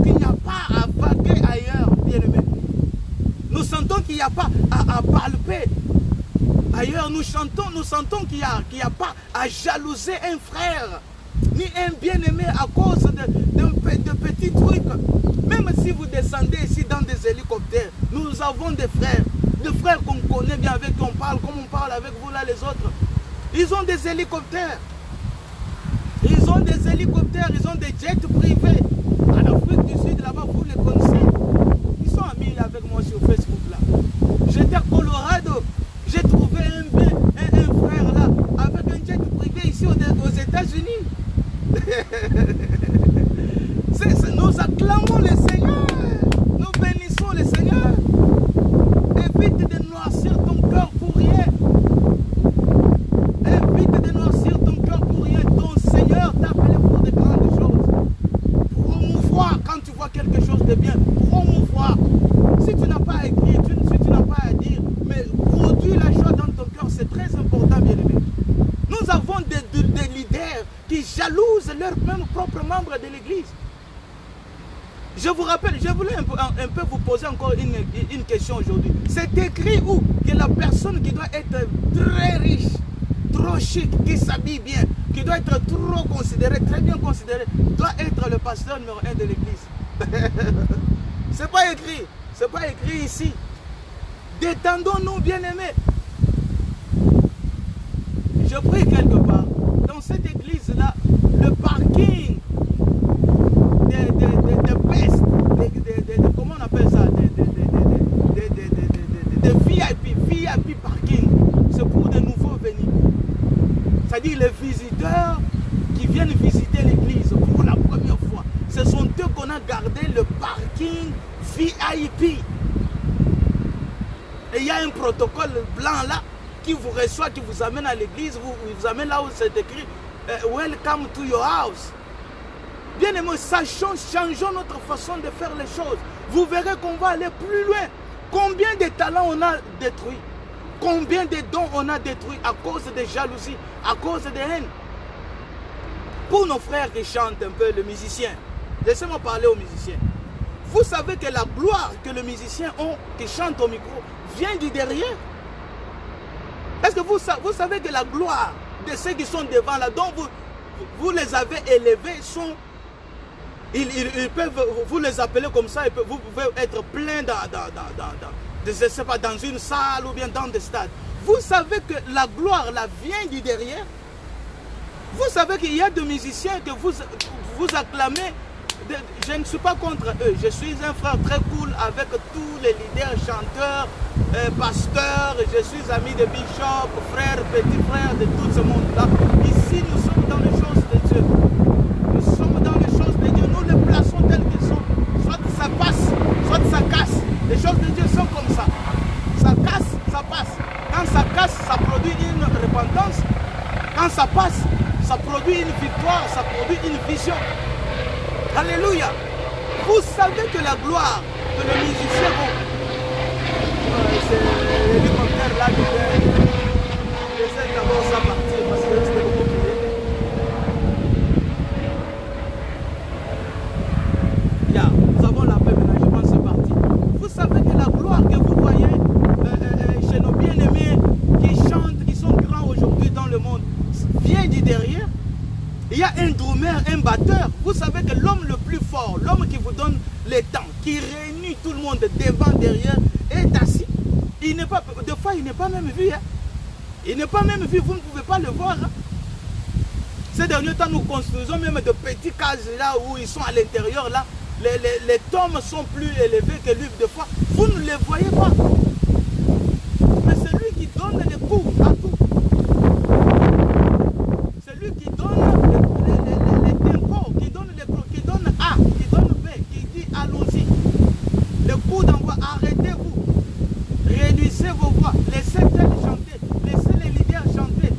qu'il n'y a pas à vaguer ailleurs, bien-aimé. Nous sentons qu'il n'y a pas à palper ailleurs. Nous sentons qu'il n'y a pas à jalouser un frère, ni un bien-aimé à cause de petits trucs. Même si vous descendez ici dans des hélicoptères, nous avons des frères qu'on connaît bien, avec qui on parle, comme on parle avec vous là les autres. Ils ont des hélicoptères. Ils ont des hélicoptères, ils ont des jets privés. En Afrique du Sud, là-bas, vous les connaissez. Ils sont amis. Nous acclamons le Seigneur. Nous bénissons le Seigneur. Évite de noircir ton cœur pour rien. Évite de noircir ton cœur pour rien. Ton Seigneur t'a appelé pour de grandes choses. Promouvoir quand tu vois quelque chose de bien. Promouvoir. Si tu n'as pas à écrire, si tu n'as pas à dire, mais produis la joie dans ton cœur, c'est très important, bien aimé. Nous avons des leaders qui jalousent leurs mêmes propres membres de l'église. Je vous rappelle, je voulais un peu vous poser encore une question aujourd'hui. C'est écrit où que la personne qui doit être très riche, trop chic, qui s'habille bien, qui doit être trop considéré, très bien considéré, doit être le pasteur numéro 1 de l'église. C'est pas écrit. C'est pas écrit ici. Détendons-nous, bien-aimés. Je prie quelque part. Dans cette église-là, le parking de peste, comment on appelle ça, de VIP parking, c'est pour de nouveaux venus. C'est-à-dire les visiteurs qui viennent visiter l'église pour la première fois. Ce sont eux qu'on a gardé le parking VIP. Et il y a un protocole blanc là qui vous reçoit, qui vous amène à l'église, vous amène là où c'est écrit Welcome to your house. Bien aimé, changeons notre façon de faire les choses. Vous verrez qu'on va aller plus loin. Combien de talents on a détruits? Combien de dons on a détruits à cause de jalousie, à cause de haine? Pour nos frères qui chantent un peu, le musicien, laissez-moi parler aux musiciens. Vous savez que la gloire que le musicien a, qui chante au micro, vient du derrière. Est-ce que vous savez que la gloire de ceux qui sont devant là, dont vous les avez élevés, ils peuvent, vous les appeler comme ça, vous pouvez être plein je sais pas, dans une salle ou bien dans des stades. Vous savez que la gloire là vient du derrière. Vous savez qu'il y a des musiciens que vous acclamez. Je ne suis pas contre eux. Je suis un frère très cool avec tous les leaders, chanteurs, pasteurs. Je suis ami de Bishop, frère, petit frère de tout ce monde-là. Ici, nous sommes dans les choses de Dieu. Nous sommes dans les choses de Dieu. Nous les plaçons telles qu'elles sont. Soit ça passe, soit ça casse. Les choses de Dieu sont comme ça. Ça casse, ça passe. Quand ça casse, ça produit une repentance. Quand ça passe, ça produit une victoire, ça produit une vision. Alléluia. Vous savez que la gloire que le musicien a, c'est l'hélicoptère là qui vient. J'essaie d'abord ça partir parce que c'était beaucoup compliqué. Nous avons la paix maintenant, je pense que c'est parti. Vous savez que la gloire que vous voyez chez nos bien-aimés qui chantent, qui sont grands aujourd'hui dans le monde, vient du derrière. Il y a un drummer, un batteur. Vous savez que l'homme le plus fort, l'homme qui vous donne le temps, qui réunit tout le monde devant, derrière, est assis. Des fois, il n'est pas même vu. Hein. Il n'est pas même vu, vous ne pouvez pas le voir. Hein. Ces derniers temps, nous construisons même de petits cases là où ils sont à l'intérieur. Là, les tomes sont plus élevés que lui. Des fois, vous ne les voyez pas. Mais c'est lui qui donne les coups à tout. C'est lui qui donne les tempos, qui donne A, qui donne B, qui dit allons-y. Le coup d'envoi, arrêtez-vous. Réunissez vos voix. Laissez tel chanter. Laissez les leaders chanter.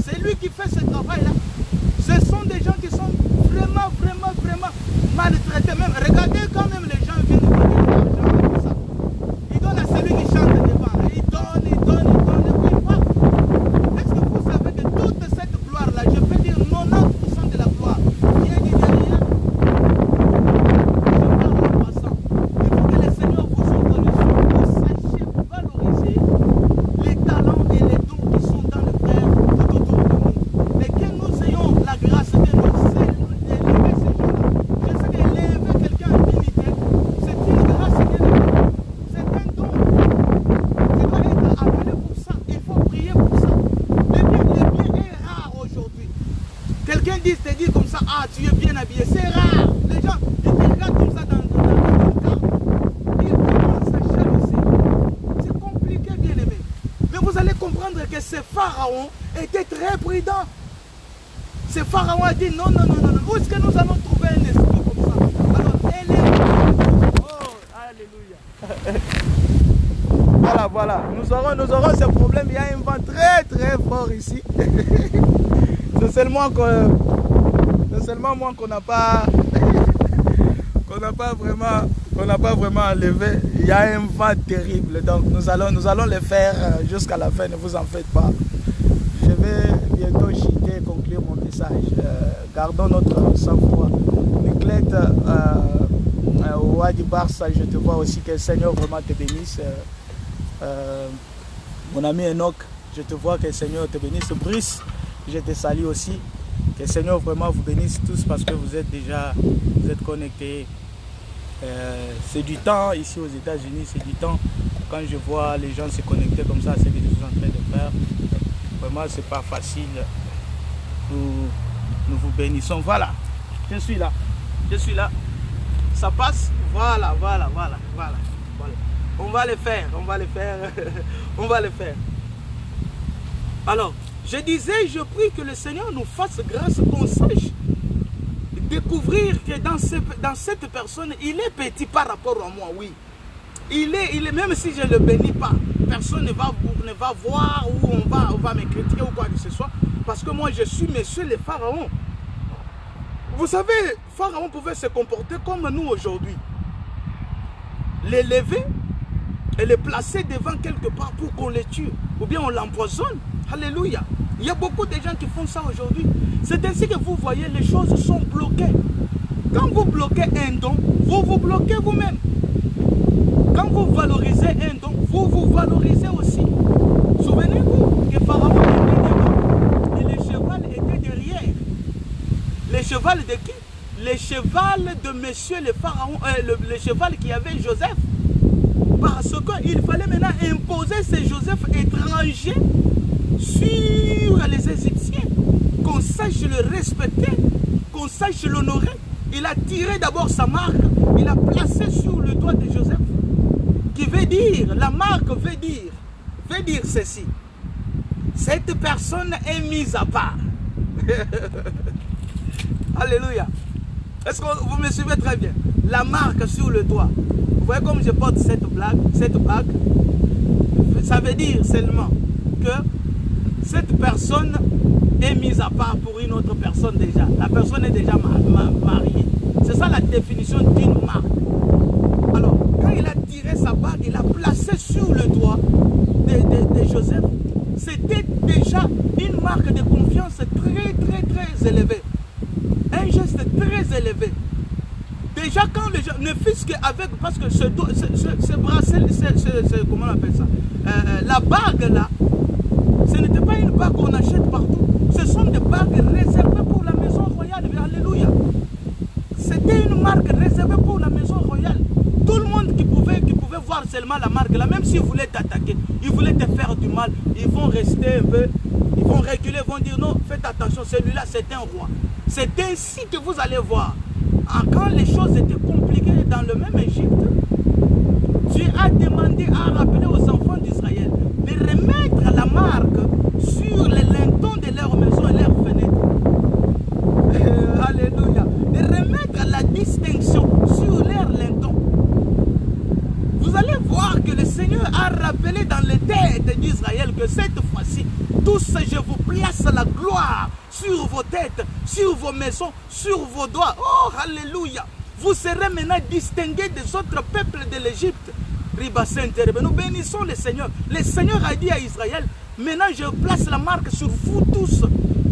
C'est lui qui fait ce travail-là. Ce sont des gens qui sont vraiment maltraités. Même, regardez quand même les gens viennent donner de l'argent comme ça. Ils donnent à celui qui chante devant. Ils donnent. Et puis, voilà. Est-ce que vous savez que toute cette gloire-là, je peux dire 90% de la gloire, vient du derrière? Je parle en passant. Il faut que le Seigneur vous entende, vous sachiez valoriser les talents et les dons qui sont dans le frère tout autour de nous. Mais que nous ayons la grâce de nous élever ces gens-là. Je sais qu'élever quelqu'un en dignité, c'est une grâce de Dieu. C'est un don. Tu dois être appelé pour ça. Il faut prier pour ça. Le bien est rare aujourd'hui. Quelqu'un te dit comme ça, ah, tu es bien habillé. C'est rare. Les gens, ils te regardent comme ça dans le cas. Ils commencent à jalouser. C'est compliqué, bien aimé. Mais vous allez comprendre que ce pharaon était très prudent. Ce pharaon a dit non. Où est-ce que très fort ici. C'est seulement moi qu'on n'a pas vraiment enlevé. Il y a un vent terrible, donc nous allons le faire jusqu'à la fin, ne vous en faites pas. Je vais bientôt chiter et conclure mon message. Gardons notre sang-froid. Niclette, au Wadi Barça, je te vois aussi, que le Seigneur vraiment te bénisse. Mon ami Enoch, je te vois, que le Seigneur te bénisse. Brice, je te salue aussi. Que le Seigneur vraiment vous bénisse tous parce que vous êtes connectés. C'est du temps ici aux États-Unis, c'est du temps. Quand je vois les gens se connecter comme ça, c'est ce que je suis en train de faire. Vraiment, c'est pas facile. Nous vous bénissons. Voilà, je suis là. Ça passe. Voilà. On va le faire. On va le faire. Alors, je disais, je prie que le Seigneur nous fasse grâce, qu'on sache découvrir que dans cette personne, il est petit par rapport à moi, oui. Il est même si je ne le bénis pas, personne ne va voir où on va me critiquer ou quoi que ce soit, parce que moi je suis monsieur le pharaon. Vous savez, Pharaon pouvait se comporter comme nous aujourd'hui. L'élever et le placer devant quelque part pour qu'on le tue, ou bien on l'empoisonne. Alléluia. Il y a beaucoup de gens qui font ça aujourd'hui. C'est ainsi que vous voyez, les choses sont bloquées. Quand vous bloquez un don, vous vous bloquez vous-même. Quand vous valorisez un don, vous vous valorisez aussi. Souvenez-vous que Pharaon était devant et le cheval était derrière. Le cheval de qui? Le cheval de monsieur le pharaon, le cheval qui avait Joseph. Parce qu'il fallait maintenant imposer ce Joseph étranger sur les Égyptiens. Qu'on sache le respecter, qu'on sache l'honorer. Il a tiré d'abord sa marque, il a placé sur le doigt de Joseph. Qui veut dire, la marque veut dire ceci. Cette personne est mise à part. Alléluia. Est-ce que vous me suivez très bien? La marque sur le doigt. Vous voyez comme je porte cette bague. Ça veut dire seulement que cette personne est mise à part pour une autre personne déjà. La personne est déjà mariée. C'est ça la définition d'une marque. Alors, quand il a tiré sa bague, il a placé sur le doigt de Joseph. C'était déjà une marque de confiance très élevée. Un geste très élevé. Déjà quand les gens, ne fût-ce qu'avec, parce que ce bracelet, comment on appelle ça, la bague là, ce n'était pas une bague qu'on achète partout. Ce sont des bagues réservées pour la maison royale. Alléluia. C'était une marque réservée pour la maison royale. Tout le monde qui pouvait voir seulement la marque là, même s'ils voulaient t'attaquer, ils voulaient te faire du mal, ils vont rester un peu, ils vont reculer, ils vont dire non, faites attention, celui-là c'est un roi. C'est ainsi que vous allez voir. Quand les choses étaient compliquées dans le même Égypte, Dieu a demandé à rappeler aux enfants d'Israël de remettre la marque sur les lintons de leur maison et leurs fenêtres. Alléluia. De remettre la distinction sur leurs lintons. Vous allez voir que le Seigneur a rappelé dans les têtes d'Israël que cette fois-ci, tous je vous place la gloire sur vos têtes, sur vos maisons, sur vos doigts. Oh, alléluia. Vous serez maintenant distingués des autres peuples de l'Égypte. Nous bénissons le Seigneur. Le Seigneur a dit à Israël, maintenant je place la marque sur vous tous.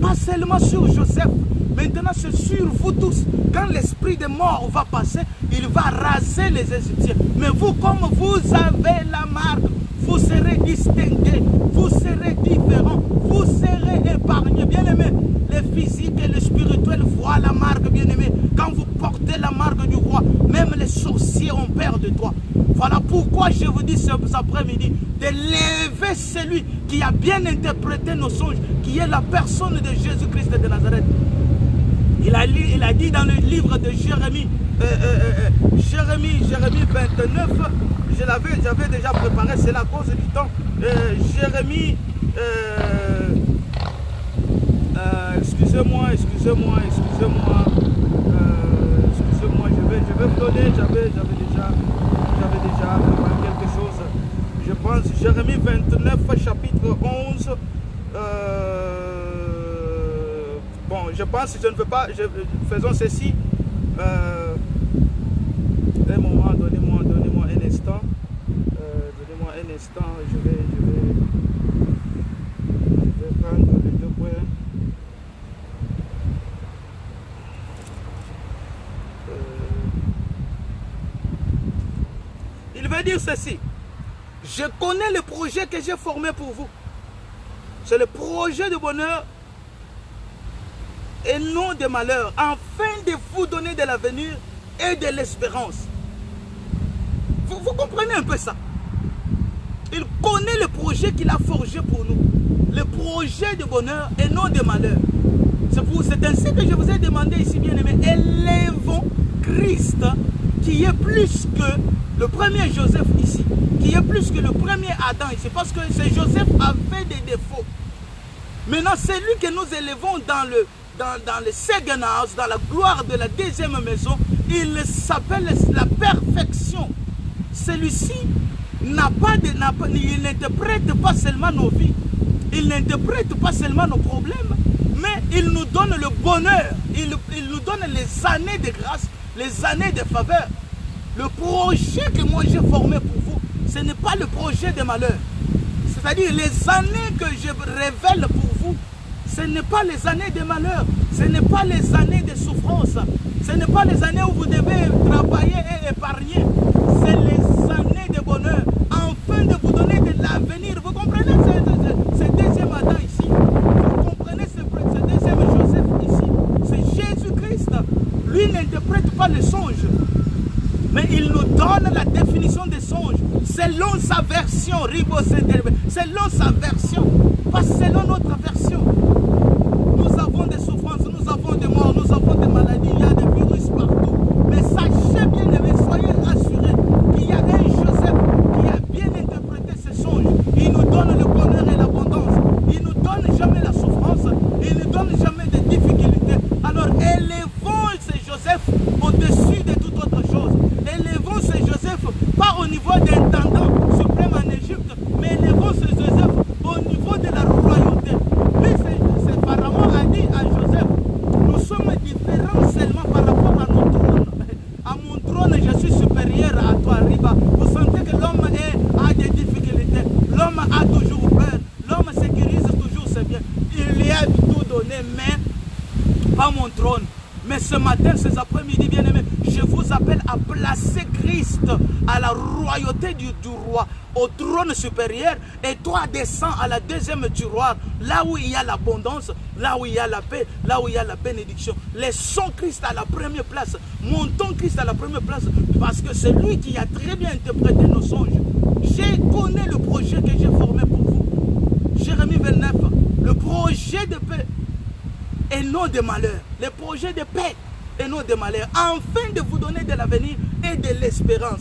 Pas seulement sur Joseph. Maintenant c'est sur vous tous. Quand l'esprit de mort va passer, il va raser les Égyptiens. Mais vous, comme vous avez la marque, vous serez distingués, vous serez différents, vous serez épargnés. Bien-aimés, les physiques et les spirituels voient la marque, bien-aimés. Quand vous portez la marque du roi, même les sorciers ont peur de toi. Voilà pourquoi je vous dis cet après-midi de lever celui qui a bien interprété nos songes, qui est la personne de Jésus-Christ de Nazareth. Il a dit dans le livre de Jérémie, Jérémie 29, j'avais déjà préparé, c'est la cause du temps. Jérémie, excusez-moi, je vais vous donner, j'avais déjà préparé quelque chose. Je pense Jérémie 29, chapitre 11, je pense, je ne veux pas, faisons ceci. Un moment, donnez-moi un instant. Donnez-moi un instant, je vais prendre les 2 points. Il veut dire ceci. Je connais le projet que j'ai formé pour vous. C'est le projet de bonheur et non de malheur, afin de vous donner de l'avenir et de l'espérance. Vous comprenez un peu ça? Il connaît le projet qu'il a forgé pour nous. Le projet de bonheur et non de malheur. C'est ainsi que je vous ai demandé ici, bien aimé, élevons Christ, qui est plus que le premier Joseph ici, qui est plus que le premier Adam ici, parce que ce Joseph avait des défauts. Maintenant, c'est lui que nous élevons dans le second house, dans la gloire de la deuxième maison. Il s'appelle la perfection. Celui-ci il n'interprète pas seulement nos vies, il n'interprète pas seulement nos problèmes, mais il nous donne le bonheur, il nous donne les années de grâce, les années de faveur. Le projet que moi j'ai formé pour vous, ce n'est pas le projet de malheur. C'est-à-dire les années que je révèle pour vous, ce n'est pas les années de malheur, ce n'est pas les années de souffrance, ce n'est pas les années où vous devez travailler et épargner, c'est les années de bonheur, afin de vous donner de l'avenir. Vous comprenez ce deuxième Adam ici? Vous comprenez ce deuxième Joseph ici? C'est Jésus-Christ. Lui n'interprète pas les songes, mais il nous donne la définition des songes selon sa version, selon sa version, pas selon notre version. Nous avons des souffrances, nous avons des morts, nous avons des maladies, il y a des virus partout. Mais sachez bien aimé, soyez rassurés qu'il y a un Joseph qui a bien interprété ces songes. Il nous donne le bonheur et l'abondance. Il ne nous donne jamais la souffrance. Il ne nous donne jamais de difficultés. Alors élevons ce Joseph au-dessus de toute autre chose. Élevons ce Joseph pas au niveau d'intendant suprême en Égypte, mais élevons ce Joseph au niveau de la royauté. Lui, c'est Pharaon a dit à Joseph, nous sommes différents seulement par rapport à notre trône. À mon trône, je suis supérieur à toi, Riba. Vous sentez que l'homme a des difficultés. L'homme a toujours peur. L'homme sécurise toujours ses biens. Il lui a tout donné, mais pas mon trône. Mais ce matin, ces après-midi, bien-aimés, je vous appelle à placer Christ à la royauté du roi, au trône supérieur, et toi descends à la deuxième tiroir, là où il y a l'abondance, là où il y a la paix, là où il y a la bénédiction. Laissons Christ à la première place, montons Christ à la première place, parce que c'est lui qui a très bien interprété nos songes. Je connais le projet que j'ai formé pour vous. Jérémie 29, le projet de paix et non de malheur, le projet de paix et non de malheur, afin de vous donner de l'avenir et de l'espérance.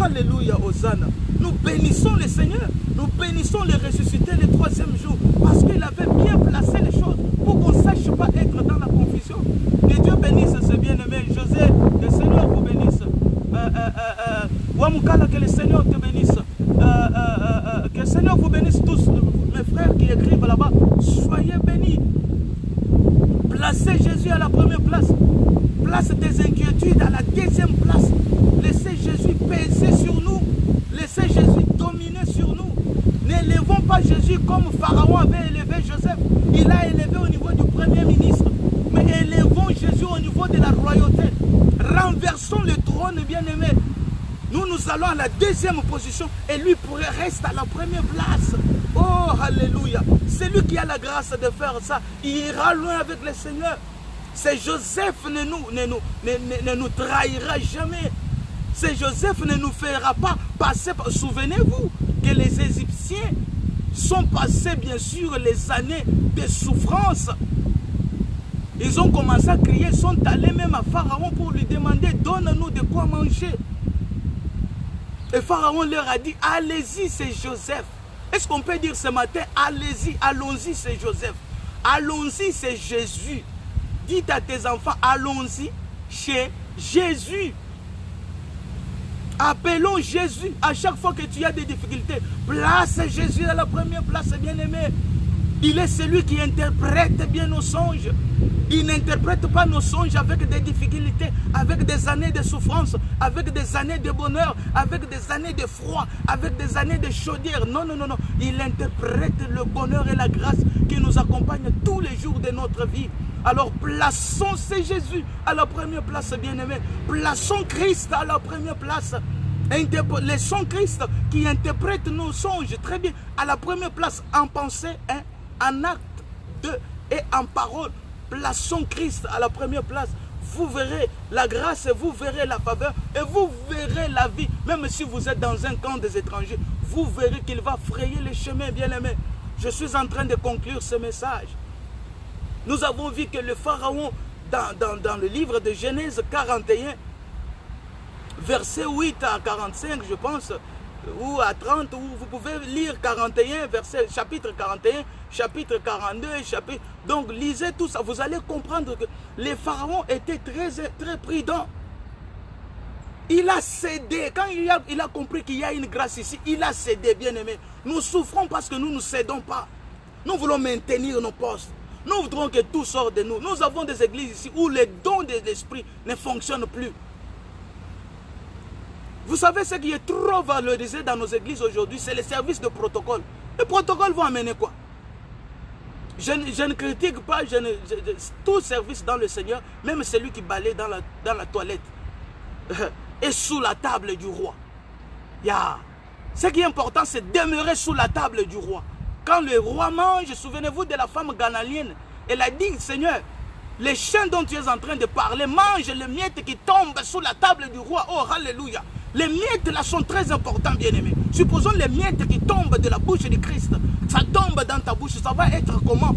Alléluia, Hosanna. Nous bénissons le Seigneur, nous bénissons le ressuscité le troisième jour, parce qu'il avait bien placé les choses pour qu'on ne sache pas être dans la confusion. Que Dieu bénisse ce bien-aimé José, que le Seigneur vous bénisse. Wamukala, que le Seigneur te bénisse. Que le Seigneur vous bénisse tous, mes frères qui écrivent là-bas. Soyez bénis. Placez Jésus à la première place. Place tes inquiétudes à la deuxième place. Laissez Jésus peser sur nous. Laissez Jésus dominer sur nous. N'élevons pas Jésus comme Pharaon avait élevé Joseph. Il l'a élevé au niveau du premier ministre. Mais élevons Jésus au niveau de la royauté. Renversons le trône, bien-aimé. Nous allons à la deuxième position et lui pourrait rester à la première place. Oh, alléluia. C'est lui qui a la grâce de faire ça. Il ira loin avec le Seigneur. C'est Joseph ne nous trahira jamais. C'est Joseph ne nous fera pas passer. Souvenez-vous que les Égyptiens sont passés bien sûr les années de souffrance. Ils ont commencé à crier, sont allés même à Pharaon pour lui demander, donne-nous de quoi manger. Et Pharaon leur a dit, allez-y, c'est Joseph. Est-ce qu'on peut dire ce matin, allez-y, allons-y, c'est Joseph. Allons-y, c'est Jésus. Dites à tes enfants, allons-y chez Jésus. Appelons Jésus à chaque fois que tu as des difficultés. Place Jésus à la première place, bien-aimé. Il est celui qui interprète bien nos songes. Il n'interprète pas nos songes avec des difficultés, avec des années de souffrance, avec des années de bonheur, avec des années de froid, avec des années de chaudière. Non, non, non, non. Il interprète le bonheur et la grâce qui nous accompagnent tous les jours de notre vie. Alors plaçons ce Jésus à la première place, bien-aimé. Plaçons Christ à la première place. Laissons Christ qui interprète nos songes très bien à la première place en pensée, hein, en acte et en parole. Plaçons Christ à la première place. Vous verrez la grâce et vous verrez la faveur et vous verrez la vie. Même si vous êtes dans un camp des étrangers, vous verrez qu'il va frayer les chemins, bien-aimés. Je suis en train de conclure ce message. Nous avons vu que le Pharaon, dans le livre de Genèse 41, verset 8 à 45, je pense, ou à 30, ou vous pouvez lire 41, chapitre 41, chapitre 42, chapitre... Donc, lisez tout ça. Vous allez comprendre que les pharaons étaient très prudents. Il a cédé. Quand il a compris qu'il y a une grâce ici, il a cédé, bien aimé. Nous souffrons parce que nous ne cédons pas. Nous voulons maintenir nos postes. Nous voudrons que tout sorte de nous. Nous avons des églises ici où les dons de l'esprit ne fonctionnent plus. Vous savez ce qui est trop valorisé dans nos églises aujourd'hui, c'est les services de protocole. Les protocoles vont amener quoi? Je ne critique pas tout service dans le Seigneur, même celui qui balaye dans la toilette et sous la table du roi. Ce qui est important, c'est demeurer sous la table du roi. Quand le roi mange, souvenez-vous de la femme ghanalienne, elle a dit, Seigneur, les chiens dont tu es en train de parler mangent les miettes qui tombent sous la table du roi. Oh, alléluia. Les miettes là sont très importants, bien-aimés. Supposons les miettes qui tombent de la bouche du Christ. Ça tombe dans ta bouche, ça va être comment?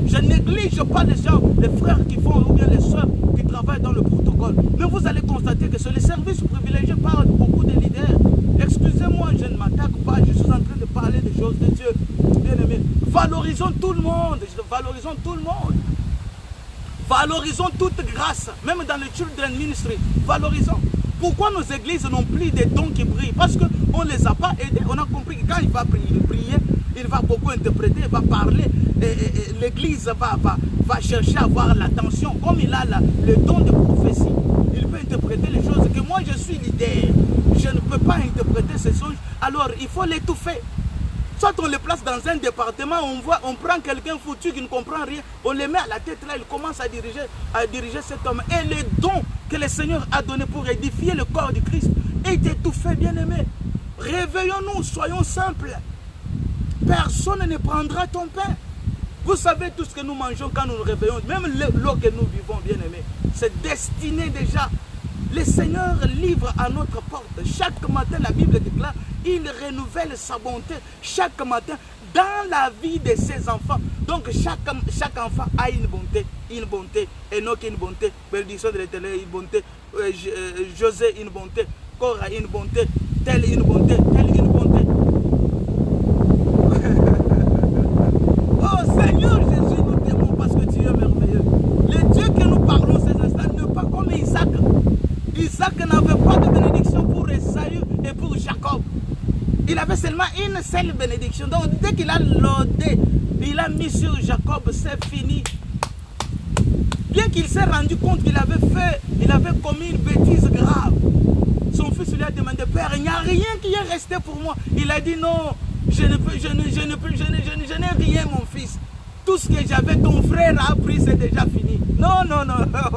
Je néglige pas les gens, les frères qui font, ou bien les soeurs qui travaillent dans le protocole. Mais vous allez constater que sur les services privilégiés par beaucoup de leaders. Excusez-moi, je ne m'attaque pas, je suis en train de parler des choses de Dieu. Bien-aimés, valorisons tout le monde, valorisons tout le monde. Valorisons toute grâce, même dans le children ministry, valorisons. Pourquoi nos églises n'ont plus des dons qui brillent? Parce qu'on ne les a pas aidés. On a compris que quand il va prier, il va beaucoup interpréter, il va parler. L'église va chercher à avoir l'attention. Comme il a le don de prophétie, il peut interpréter les choses. Que moi je suis leader, je ne peux pas interpréter ces choses. Alors il faut l'étouffer. Soit on le place dans un département, on prend quelqu'un foutu qui ne comprend rien, on le met à la tête là, il commence à diriger cet homme. Et le don que le Seigneur a donné pour édifier le corps du Christ est étouffé, bien-aimé. Réveillons-nous, soyons simples. Personne ne prendra ton pain. Vous savez tout ce que nous mangeons quand nous nous réveillons, même l'eau que nous vivons, bien-aimé, c'est destiné déjà. Le Seigneur livre à notre porte. Chaque matin, la Bible déclare, il renouvelle sa bonté chaque matin dans la vie de ses enfants. Donc chaque enfant a une bonté. Enoch une bonté, bénédiction de l'Éternel une bonté, José une bonté, Cora une bonté, telle une bonté, telle une bonté. Oh Seigneur Jésus, nous t'aimons parce que tu es merveilleux. Le Dieu que nous parlons ces instants n'est pas comme Isaac. Isaac n'avait pas de bénédiction pour Esaü et pour Jacob. Il avait seulement une seule bénédiction. Donc dès qu'il a lodé, il a mis sur Jacob, c'est fini. Bien qu'il s'est rendu compte qu'il avait commis une bêtise grave. Son fils lui a demandé, Père, il n'y a rien qui est resté pour moi. Il a dit non, je n'ai rien mon fils. Tout ce que j'avais, ton frère a pris, c'est déjà fini. Non, non, non, non,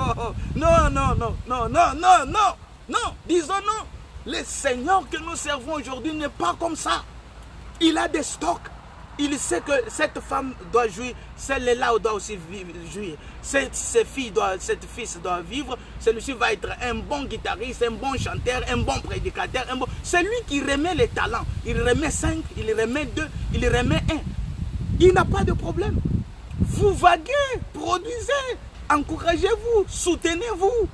non, non, non, non, non, non, non, non, disons non. Le Seigneur que nous servons aujourd'hui n'est pas comme ça. Il a des stocks. Il sait que cette femme doit jouir, celle-là doit aussi jouir. Cette fils doit vivre. Celui-ci va être un bon guitariste, un bon chanteur, un bon prédicateur. C'est lui qui remet les talents. Il remet 5, il remet 2, il remet 1. Il n'a pas de problème. Vous vaguez, produisez, encouragez-vous, soutenez-vous.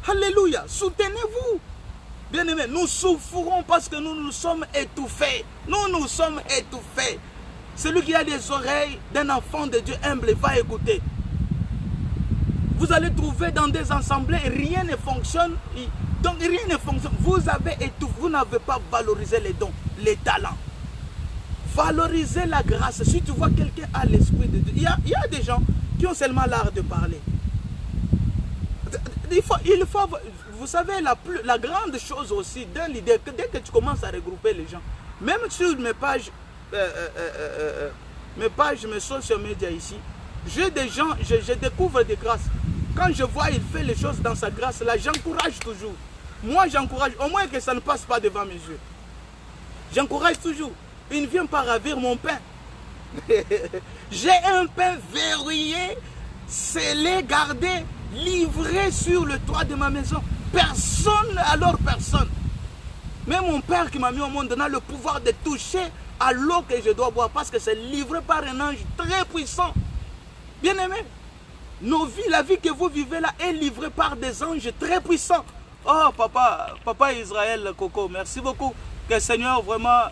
Alléluia, soutenez-vous. Bien-aimés, nous souffrons parce que nous nous sommes étouffés. Nous sommes étouffés. Celui qui a des oreilles d'un enfant de Dieu humble va écouter. Vous allez trouver dans des assemblées, rien ne fonctionne. Donc rien ne fonctionne. Vous avez étouffé, vous n'avez pas valorisé les dons, les talents. Valoriser la grâce. Si tu vois quelqu'un à l'esprit de Dieu, il y a des gens qui ont seulement l'art de parler. Il faut, vous savez, la grande chose aussi d'un leader, que dès que tu commences à regrouper les gens, même sur mes pages, mes social media ici, j'ai des gens, je découvre des grâces. Quand je vois il fait les choses dans sa grâce là, j'encourage toujours. Moi j'encourage, au moins que ça ne passe pas devant mes yeux. J'encourage toujours. Il ne vient pas ravir mon pain. J'ai un pain verrouillé, scellé, gardé, livré sur le toit de ma maison. Personne, alors personne. Même mon père qui m'a mis au monde n'a le pouvoir de toucher à l'eau que je dois boire parce que c'est livré par un ange très puissant. Bien aimé, nos vies, la vie que vous vivez là est livrée par des anges très puissants. Oh papa Israël Coco, merci beaucoup. Que le Seigneur vraiment,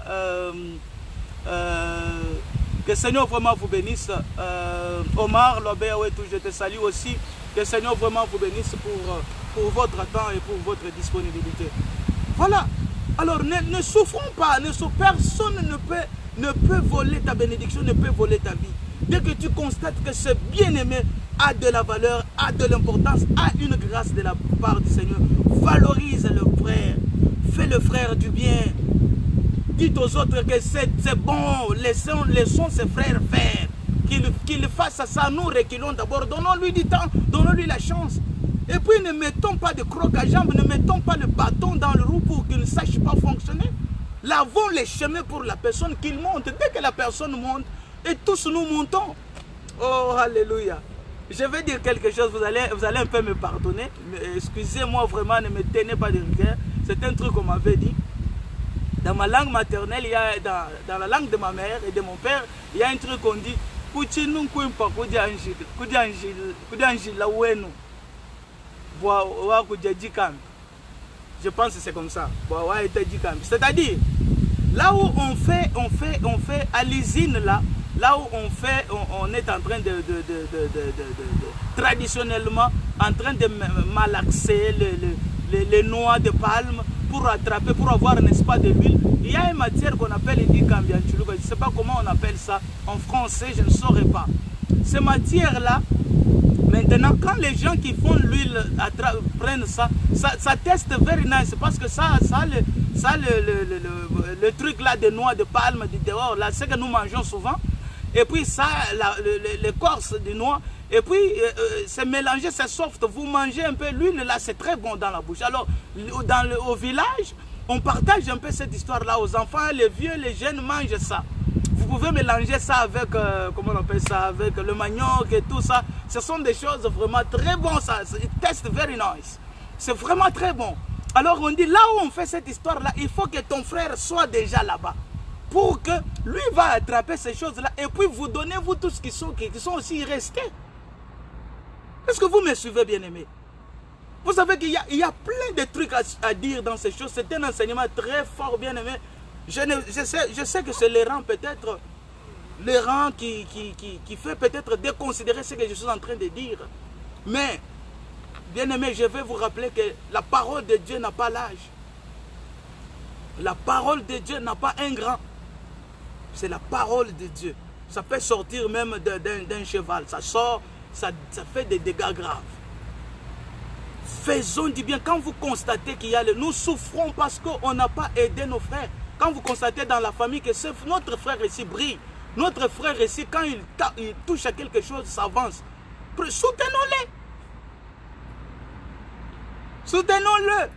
vous bénisse. Omar Lobert, je te salue aussi. Que le Seigneur vraiment vous bénisse pour votre temps et pour votre disponibilité. Voilà. Alors ne souffrons pas, personne ne peut voler ta bénédiction, ne peut voler ta vie. Dès que tu constates que ce bien-aimé a de la valeur, a de l'importance, a une grâce de la part du Seigneur, valorise le frère, fais le frère du bien. Dites aux autres que c'est bon, laissons ses frères faire. Qu'il fasse ça, nous reculons d'abord, donnons-lui du temps, donnons-lui la chance. Et puis ne mettons pas de crocs à jambes, ne mettons pas le bâton dans le roue pour qu'il ne sache pas fonctionner. Lavons les chemins pour la personne qu'il monte. Dès que la personne monte, et tous nous montons. Oh, alléluia. Je vais dire quelque chose, vous allez un peu me pardonner. Excusez-moi vraiment, ne me tenez pas de rigueur. C'est un truc qu'on m'avait dit. Dans ma langue maternelle, dans la langue de ma mère et de mon père, il y a un truc qu'on dit. Je pense que c'est comme ça. C'est-à-dire, là où on fait à l'usine là où on est en train traditionnellement en train de malaxer les noix de palme pour attraper, pour avoir, n'est-ce pas, de l'huile. Il y a une matière qu'on appelle indikambianchuluka. Je ne sais pas comment on appelle ça en français, je ne saurais pas. Ces matières-là, maintenant, quand les gens qui font l'huile prennent ça teste very nice parce que ça le truc là de noix de palme, du dehors, là, c'est que nous mangeons souvent. Et puis ça, l'écorce de noix. Et puis, c'est mélangé, c'est soft. Vous mangez un peu l'huile, là, c'est très bon dans la bouche. Alors, au village, on partage un peu cette histoire-là aux enfants. Les vieux, les jeunes mangent ça. Vous pouvez mélanger ça avec, comment on appelle ça, avec le manioc et tout ça. Ce sont des choses vraiment très bonnes, ça. It tastes very nice. C'est vraiment très bon. Alors, on dit, là où on fait cette histoire-là, il faut que ton frère soit déjà là-bas. Pour que lui va attraper ces choses-là. Et puis, vous donnez, vous tous qui sont aussi restés. Est-ce que vous me suivez, bien-aimés? Vous savez qu'il y a plein de trucs à dire dans ces choses. C'est un enseignement très fort, bien-aimé. Je sais que c'est l'errant peut-être, l'errant qui fait peut-être déconsidérer ce que je suis en train de dire. Mais, bien-aimé, je vais vous rappeler que la parole de Dieu n'a pas l'âge. La parole de Dieu n'a pas un grand. C'est la parole de Dieu. Ça peut sortir même d'un cheval. Ça sort. Ça fait des dégâts graves. Faisons du bien. Quand vous constatez qu'il y a nous souffrons parce qu'on n'a pas aidé nos frères. Quand vous constatez dans la famille que notre frère ici brille, notre frère ici, quand il touche à quelque chose, ça avance. Soutenons-le. Soutenons-le.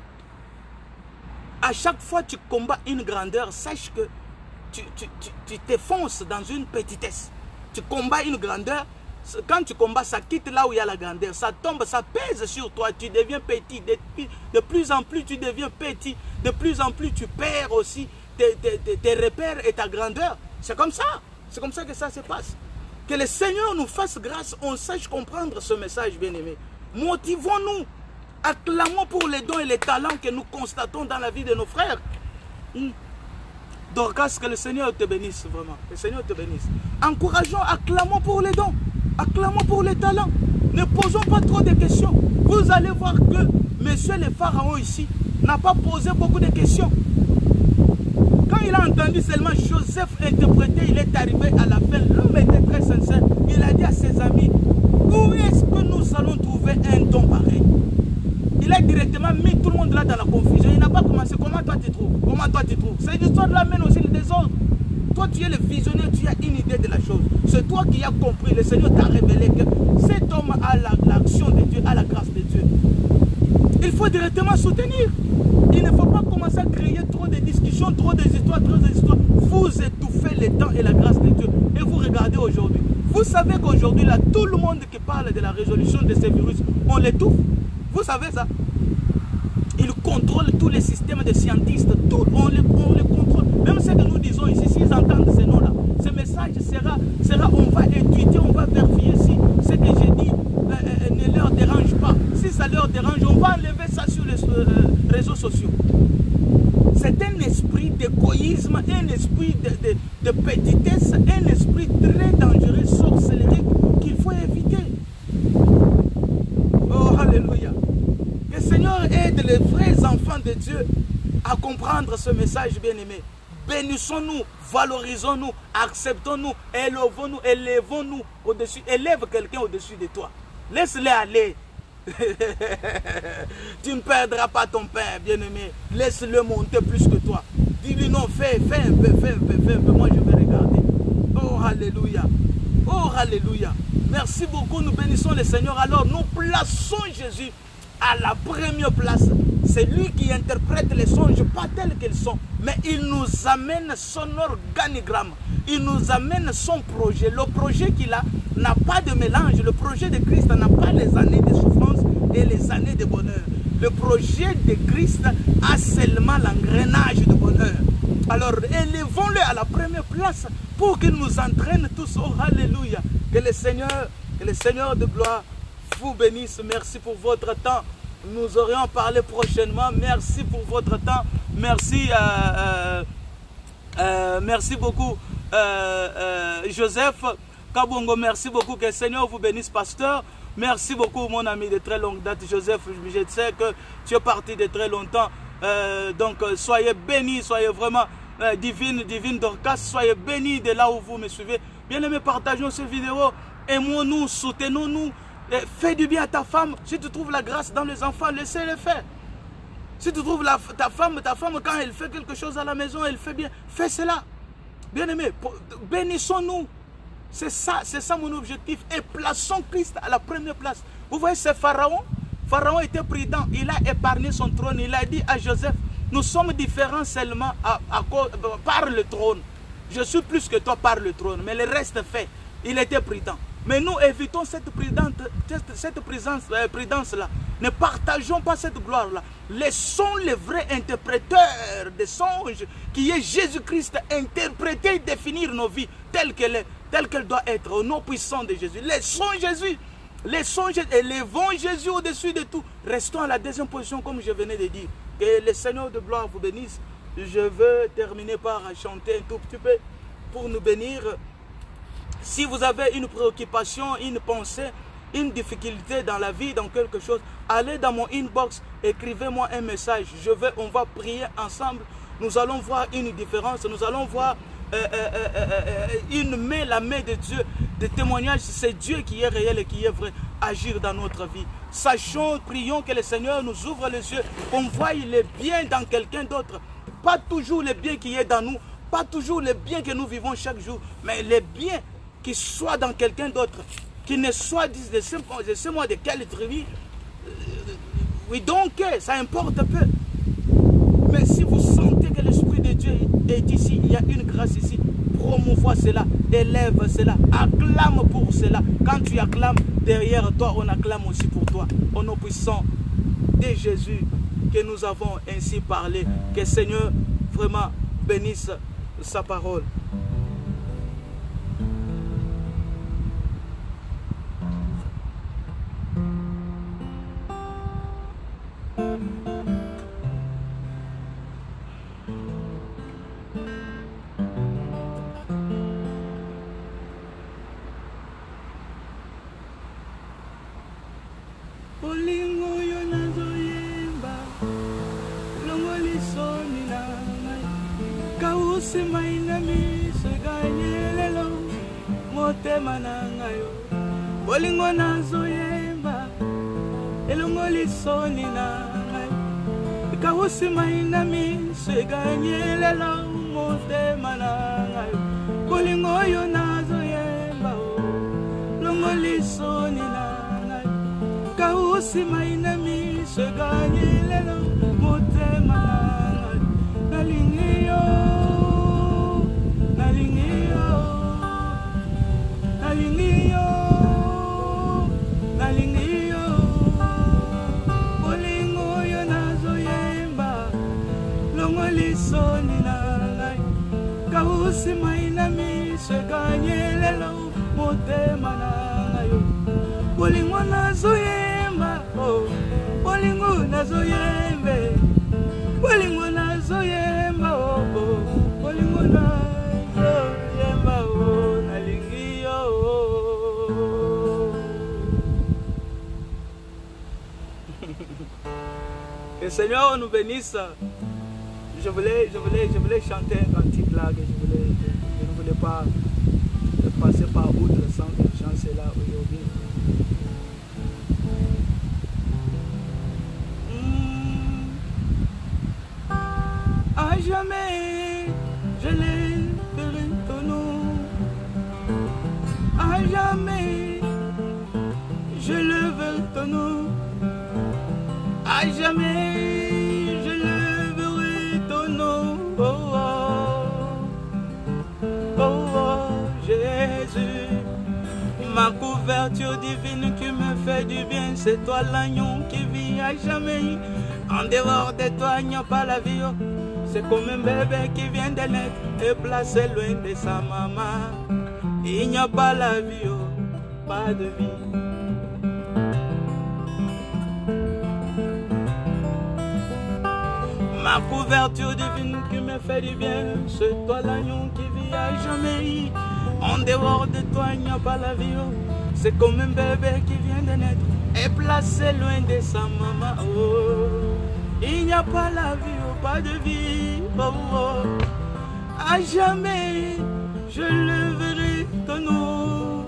À chaque fois que tu combats une grandeur, sache que tu t'effonces dans une petitesse. Tu combats une grandeur. Quand tu combats, ça quitte là où il y a la grandeur. Ça tombe, ça pèse sur toi. Tu deviens petit. De plus en plus, tu deviens petit. De plus en plus, tu perds aussi tes repères et ta grandeur. C'est comme ça. C'est comme ça que ça se passe. Que le Seigneur nous fasse grâce. On sache comprendre ce message, bien-aimé. Motivons-nous. Acclamons pour les dons et les talents que nous constatons dans la vie de nos frères. Dorcas, que le Seigneur te bénisse vraiment. Que le Seigneur te bénisse. Encourageons, acclamons pour les dons. Acclamons pour les talents. Ne posons pas trop de questions. Vous allez voir que monsieur le pharaon ici n'a pas posé beaucoup de questions. Quand il a entendu seulement Joseph interpréter, il est arrivé à la fin. L'homme était très sincère. Il a dit à ses amis, où est-ce que nous allons trouver un don pareil? Il a directement mis tout le monde là dans la confusion. Il n'a pas commencé. Comment toi tu trouves? Comment toi tu trouves? Cette histoire-là mène aussi le désordre. Toi tu es le visionnaire, tu as une idée de la chose. C'est toi qui as compris. Le Seigneur t'a révélé que cet homme a l'action de Dieu, a la grâce de Dieu. Il faut directement soutenir. Il ne faut pas commencer à créer trop de discussions, trop d'histoires, trop d'histoires. Vous étouffez le temps et la grâce de Dieu. Et vous regardez aujourd'hui. Vous savez qu'aujourd'hui, là, tout le monde qui parle de la résolution de ces virus, on l'étouffe. Vous savez ça? Ils contrôlent tous les systèmes de scientifiques. Tout, on les contrôle. Même ce que nous disons ici, s'ils entendent ces noms-là, ce message sera, on va étudier, on va vérifier si ce que j'ai dit ne leur dérange pas. Si ça leur dérange, on va enlever ça sur les réseaux sociaux. C'est un esprit d'égoïsme, un esprit de petitesse, un esprit très dangereux, sorcellerie, qu'il faut éviter. Oh, alléluia. Que le Seigneur aide les vrais enfants de Dieu à comprendre ce message bien-aimé. Bénissons-nous, valorisons-nous, acceptons-nous, élevons-nous au-dessus. Élève quelqu'un au-dessus de toi. Laisse-les aller. Tu ne perdras pas ton pain, bien-aimé. Laisse-le monter plus que toi. Dis-lui non, fais un peu. Moi, je vais regarder. Oh, alléluia. Oh, alléluia. Merci beaucoup. Nous bénissons le Seigneur. Alors, nous plaçons Jésus à la première place. C'est lui qui interprète les songes, pas tels qu'ils sont, mais il nous amène son organigramme, il nous amène son projet. Le projet qu'il a n'a pas de mélange. Le projet de Christ n'a pas les années de souffrance et les années de bonheur. Le projet de Christ a seulement l'engrenage de bonheur. Alors élevons-le à la première place pour qu'il nous entraîne tous. Oh, alléluia. Que le Seigneur de gloire vous bénisse. Merci pour votre temps. Nous aurions parlé prochainement. Merci pour votre temps. Merci, merci beaucoup, Joseph Kabongo. Merci beaucoup. Que le Seigneur vous bénisse, pasteur. Merci beaucoup, mon ami de très longue date, Joseph. Je sais que tu es parti de très longtemps. Donc, soyez bénis, soyez vraiment divine Dorcas. Soyez bénis de là où vous me suivez. Bien aimés, partageons cette vidéo. Aimons-nous, soutenons-nous. Fais du bien à ta femme. Si tu trouves la grâce dans les enfants, laissez-le faire. Si tu trouves ta femme, quand elle fait quelque chose à la maison, elle fait bien. Fais cela. Bien aimé, bénissons-nous. C'est ça mon objectif. Et plaçons Christ à la première place. Vous voyez, c'est Pharaon. Pharaon était prudent. Il a épargné son trône. Il a dit à Joseph, nous sommes différents seulement par le trône. Je suis plus que toi par le trône. Mais le reste fait. Il était prudent. Mais nous évitons cette prudence-là. Ne partageons pas cette gloire-là. Laissons les vrais interpréteurs des songes, qui est Jésus-Christ, interpréter et définir nos vies telles qu'elle doit être, au nom puissant de Jésus. Laissons Jésus. Élevons Jésus au-dessus de tout. Restons à la deuxième position, comme je venais de dire. Que le Seigneur de gloire vous bénisse. Je veux terminer par chanter un tout petit peu pour nous bénir. Si vous avez une préoccupation, une pensée, une difficulté dans la vie, dans quelque chose, allez dans mon inbox, écrivez-moi un message. On va prier ensemble. Nous allons voir une différence. Nous allons voir la main de Dieu, des témoignages. C'est Dieu qui est réel et qui est vrai, agir dans notre vie. Sachons, prions que le Seigneur nous ouvre les yeux, qu'on voie le bien dans quelqu'un d'autre. Pas toujours le bien qui est dans nous, pas toujours le bien que nous vivons chaque jour, mais le bien qui soit dans quelqu'un d'autre, qui ne soit, je sais moi de quelle tribu, oui donc ça importe peu. Mais si vous sentez que l'Esprit de Dieu est ici, il y a une grâce ici, promouvois cela, élève cela, acclame pour cela. Quand tu acclames, derrière toi, on acclame aussi pour toi. Au nom puissant de Jésus que nous avons ainsi parlé. Que le Seigneur vraiment bénisse sa parole. Kahusima inami seganye lelo motema nangayo bolingo nazoyemba elongo lisoni nangayo kahusima inami seganye lelo motema nangayo bolingo yo nazoyemba longo lisoni nangayo kahusima inami seganye lelo motema nangayo nalingiyo Soni nangai kahusima inami seganye lelo motema nangayo bolingo nazoyemba bolingo nazoyembe bolingo nazoyemba bolingo nazoyemba nalingiyo. Que le Seigneur nous bénisse. Je voulais chanter un cantique là, que je ne voulais pas passer par outre sans chanter là aujourd'hui. À jamais, je lèverai ton nom. À jamais, je lèverai ton nom. À jamais. Ma couverture divine qui me fait du bien, c'est toi l'agneau qui vit à jamais. En dehors de toi, il n'y a pas la vie. C'est comme un bébé qui vient de naître et placé loin de sa maman. Il n'y a pas la vie, pas de vie. Ma couverture divine qui me fait du bien, c'est toi l'agneau qui vit à jamais. En dehors de toi, il n'y a pas la vie. C'est comme un bébé qui vient de naître et placé loin de sa maman. Il n'y a pas la vie, pas de vie. À jamais, je lèverai ton nom.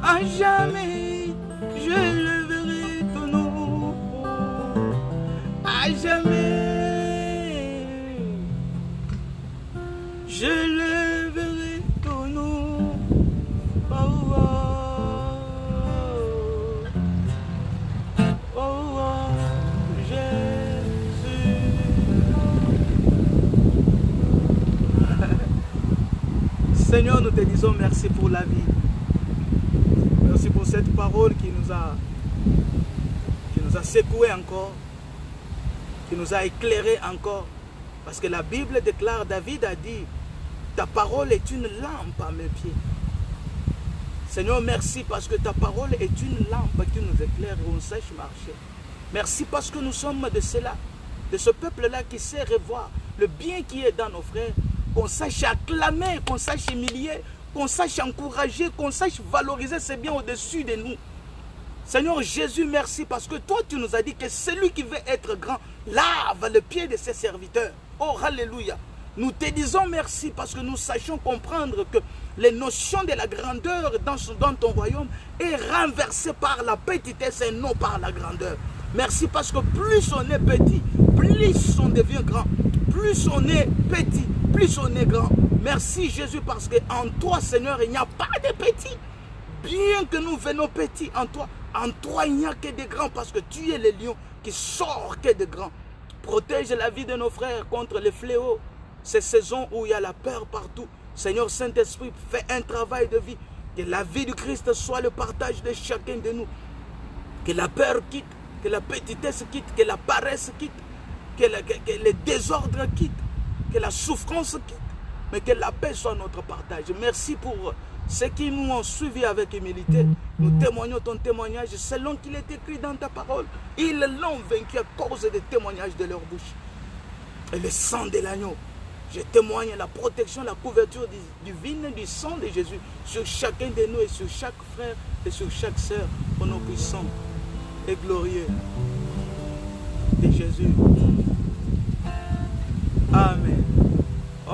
À jamais, je lèverai ton nom. À jamais, je lèverai ton nom. Jésus. Seigneur, nous te disons merci pour la vie. Merci pour cette parole qui nous a secoué encore, qui nous a éclairé encore. Parce que la Bible déclare, David a dit, ta parole est une lampe à mes pieds. Seigneur, merci parce que ta parole est une lampe qui nous éclaire et on sache marcher. Merci parce que nous sommes de cela, de ce peuple-là qui sait revoir le bien qui est dans nos frères, qu'on sache acclamer, qu'on sache humilier, qu'on sache encourager, qu'on sache valoriser ce bien au-dessus de nous. Seigneur Jésus, merci parce que toi tu nous as dit que celui qui veut être grand lave le pied de ses serviteurs. Oh, alléluia. Nous te disons merci parce que nous sachons comprendre que les notions de la grandeur dans ton royaume est renversée par la petitesse et non par la grandeur. Merci parce que plus on est petit, plus on devient grand. Plus on est petit, plus on est grand. Merci Jésus parce qu'en toi Seigneur il n'y a pas de petits. Bien que nous venons petits en toi il n'y a que des grands parce que tu es le lion qui sort que des grands. Protège la vie de nos frères contre les fléaux. Ces saisons où il y a la peur partout. Seigneur Saint-Esprit, fais un travail de vie. Que la vie du Christ soit le partage de chacun de nous. Que la peur quitte, que la petitesse quitte, que la paresse quitte, que le désordre quitte, que la souffrance quitte, mais que la paix soit notre partage. Merci pour ceux qui nous ont suivis avec humilité. Nous témoignons ton témoignage selon qu'il est écrit dans ta parole. Ils l'ont vaincu à cause des témoignages de leur bouche. Et le sang de l'agneau. Je témoigne la protection, la couverture divine du sang de Jésus sur chacun de nous et sur chaque frère et sur chaque sœur au nom puissant et glorieux de Jésus. Amen.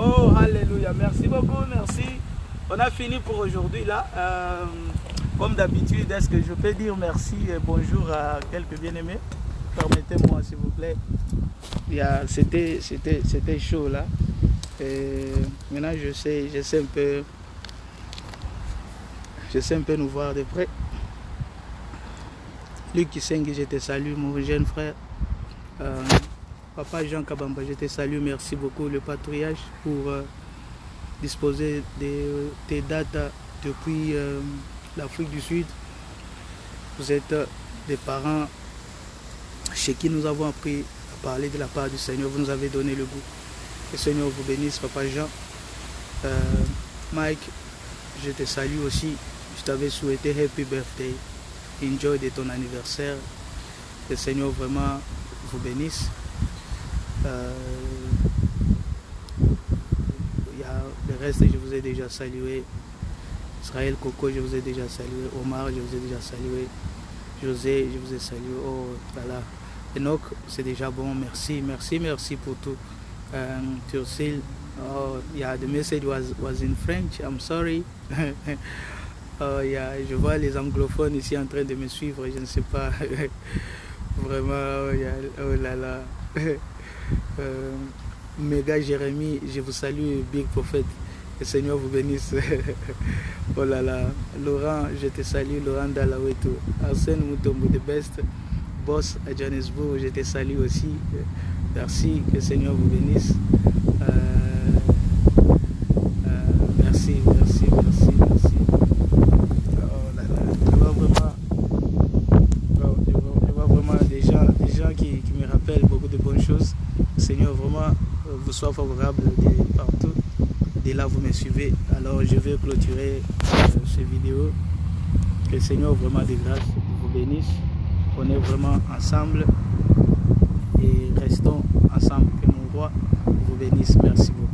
Oh, alléluia. Merci beaucoup, merci. On a fini pour aujourd'hui là. Comme d'habitude, est-ce que je peux dire merci et bonjour à quelques bien-aimés? Permettez-moi, s'il vous plaît. C'était chaud là. Et maintenant, je sais un peu nous voir de près. Luc Kisengi, je te salue, mon jeune frère. Papa Jean Kabamba, je te salue. Merci beaucoup, le patrouillage, pour disposer de tes dates depuis l'Afrique du Sud. Vous êtes des parents chez qui nous avons appris à parler de la part du Seigneur. Vous nous avez donné le goût. Que le Seigneur vous bénisse, Papa Jean. Mike, je te salue aussi. Je t'avais souhaité Happy Birthday. Enjoy de ton anniversaire. Que le Seigneur vraiment vous bénisse. Le reste, je vous ai déjà salué. Israël Coco, je vous ai déjà salué. Omar, je vous ai déjà salué. José, je vous ai salué. Oh là là. Enoch, c'est déjà bon. Merci, merci, merci pour tout. Tursil, oh yeah, the message was in French. I'm sorry. Oh yeah, je vois les anglophones ici en train de me suivre. Je ne sais pas. Vraiment, oh, yeah, oh là là. Méga Jérémie, je vous salue, Big Prophet. Que le Seigneur vous bénisse. Oh là là. Laurent, je te salue, Laurent Dalaweto. Arsène Moutombo, the best boss à Johannesburg, je te salue aussi. Merci, que le Seigneur vous bénisse. Merci. Oh là là. Je vois vraiment des gens qui me rappellent beaucoup de bonnes choses. Le Seigneur vraiment vous soit favorable de partout. Dès là, vous me suivez. Alors, je vais clôturer cette vidéo. Que le Seigneur vraiment de grâce vous bénisse. On est vraiment ensemble et restons ensemble. Que mon roi vous bénisse. Merci beaucoup.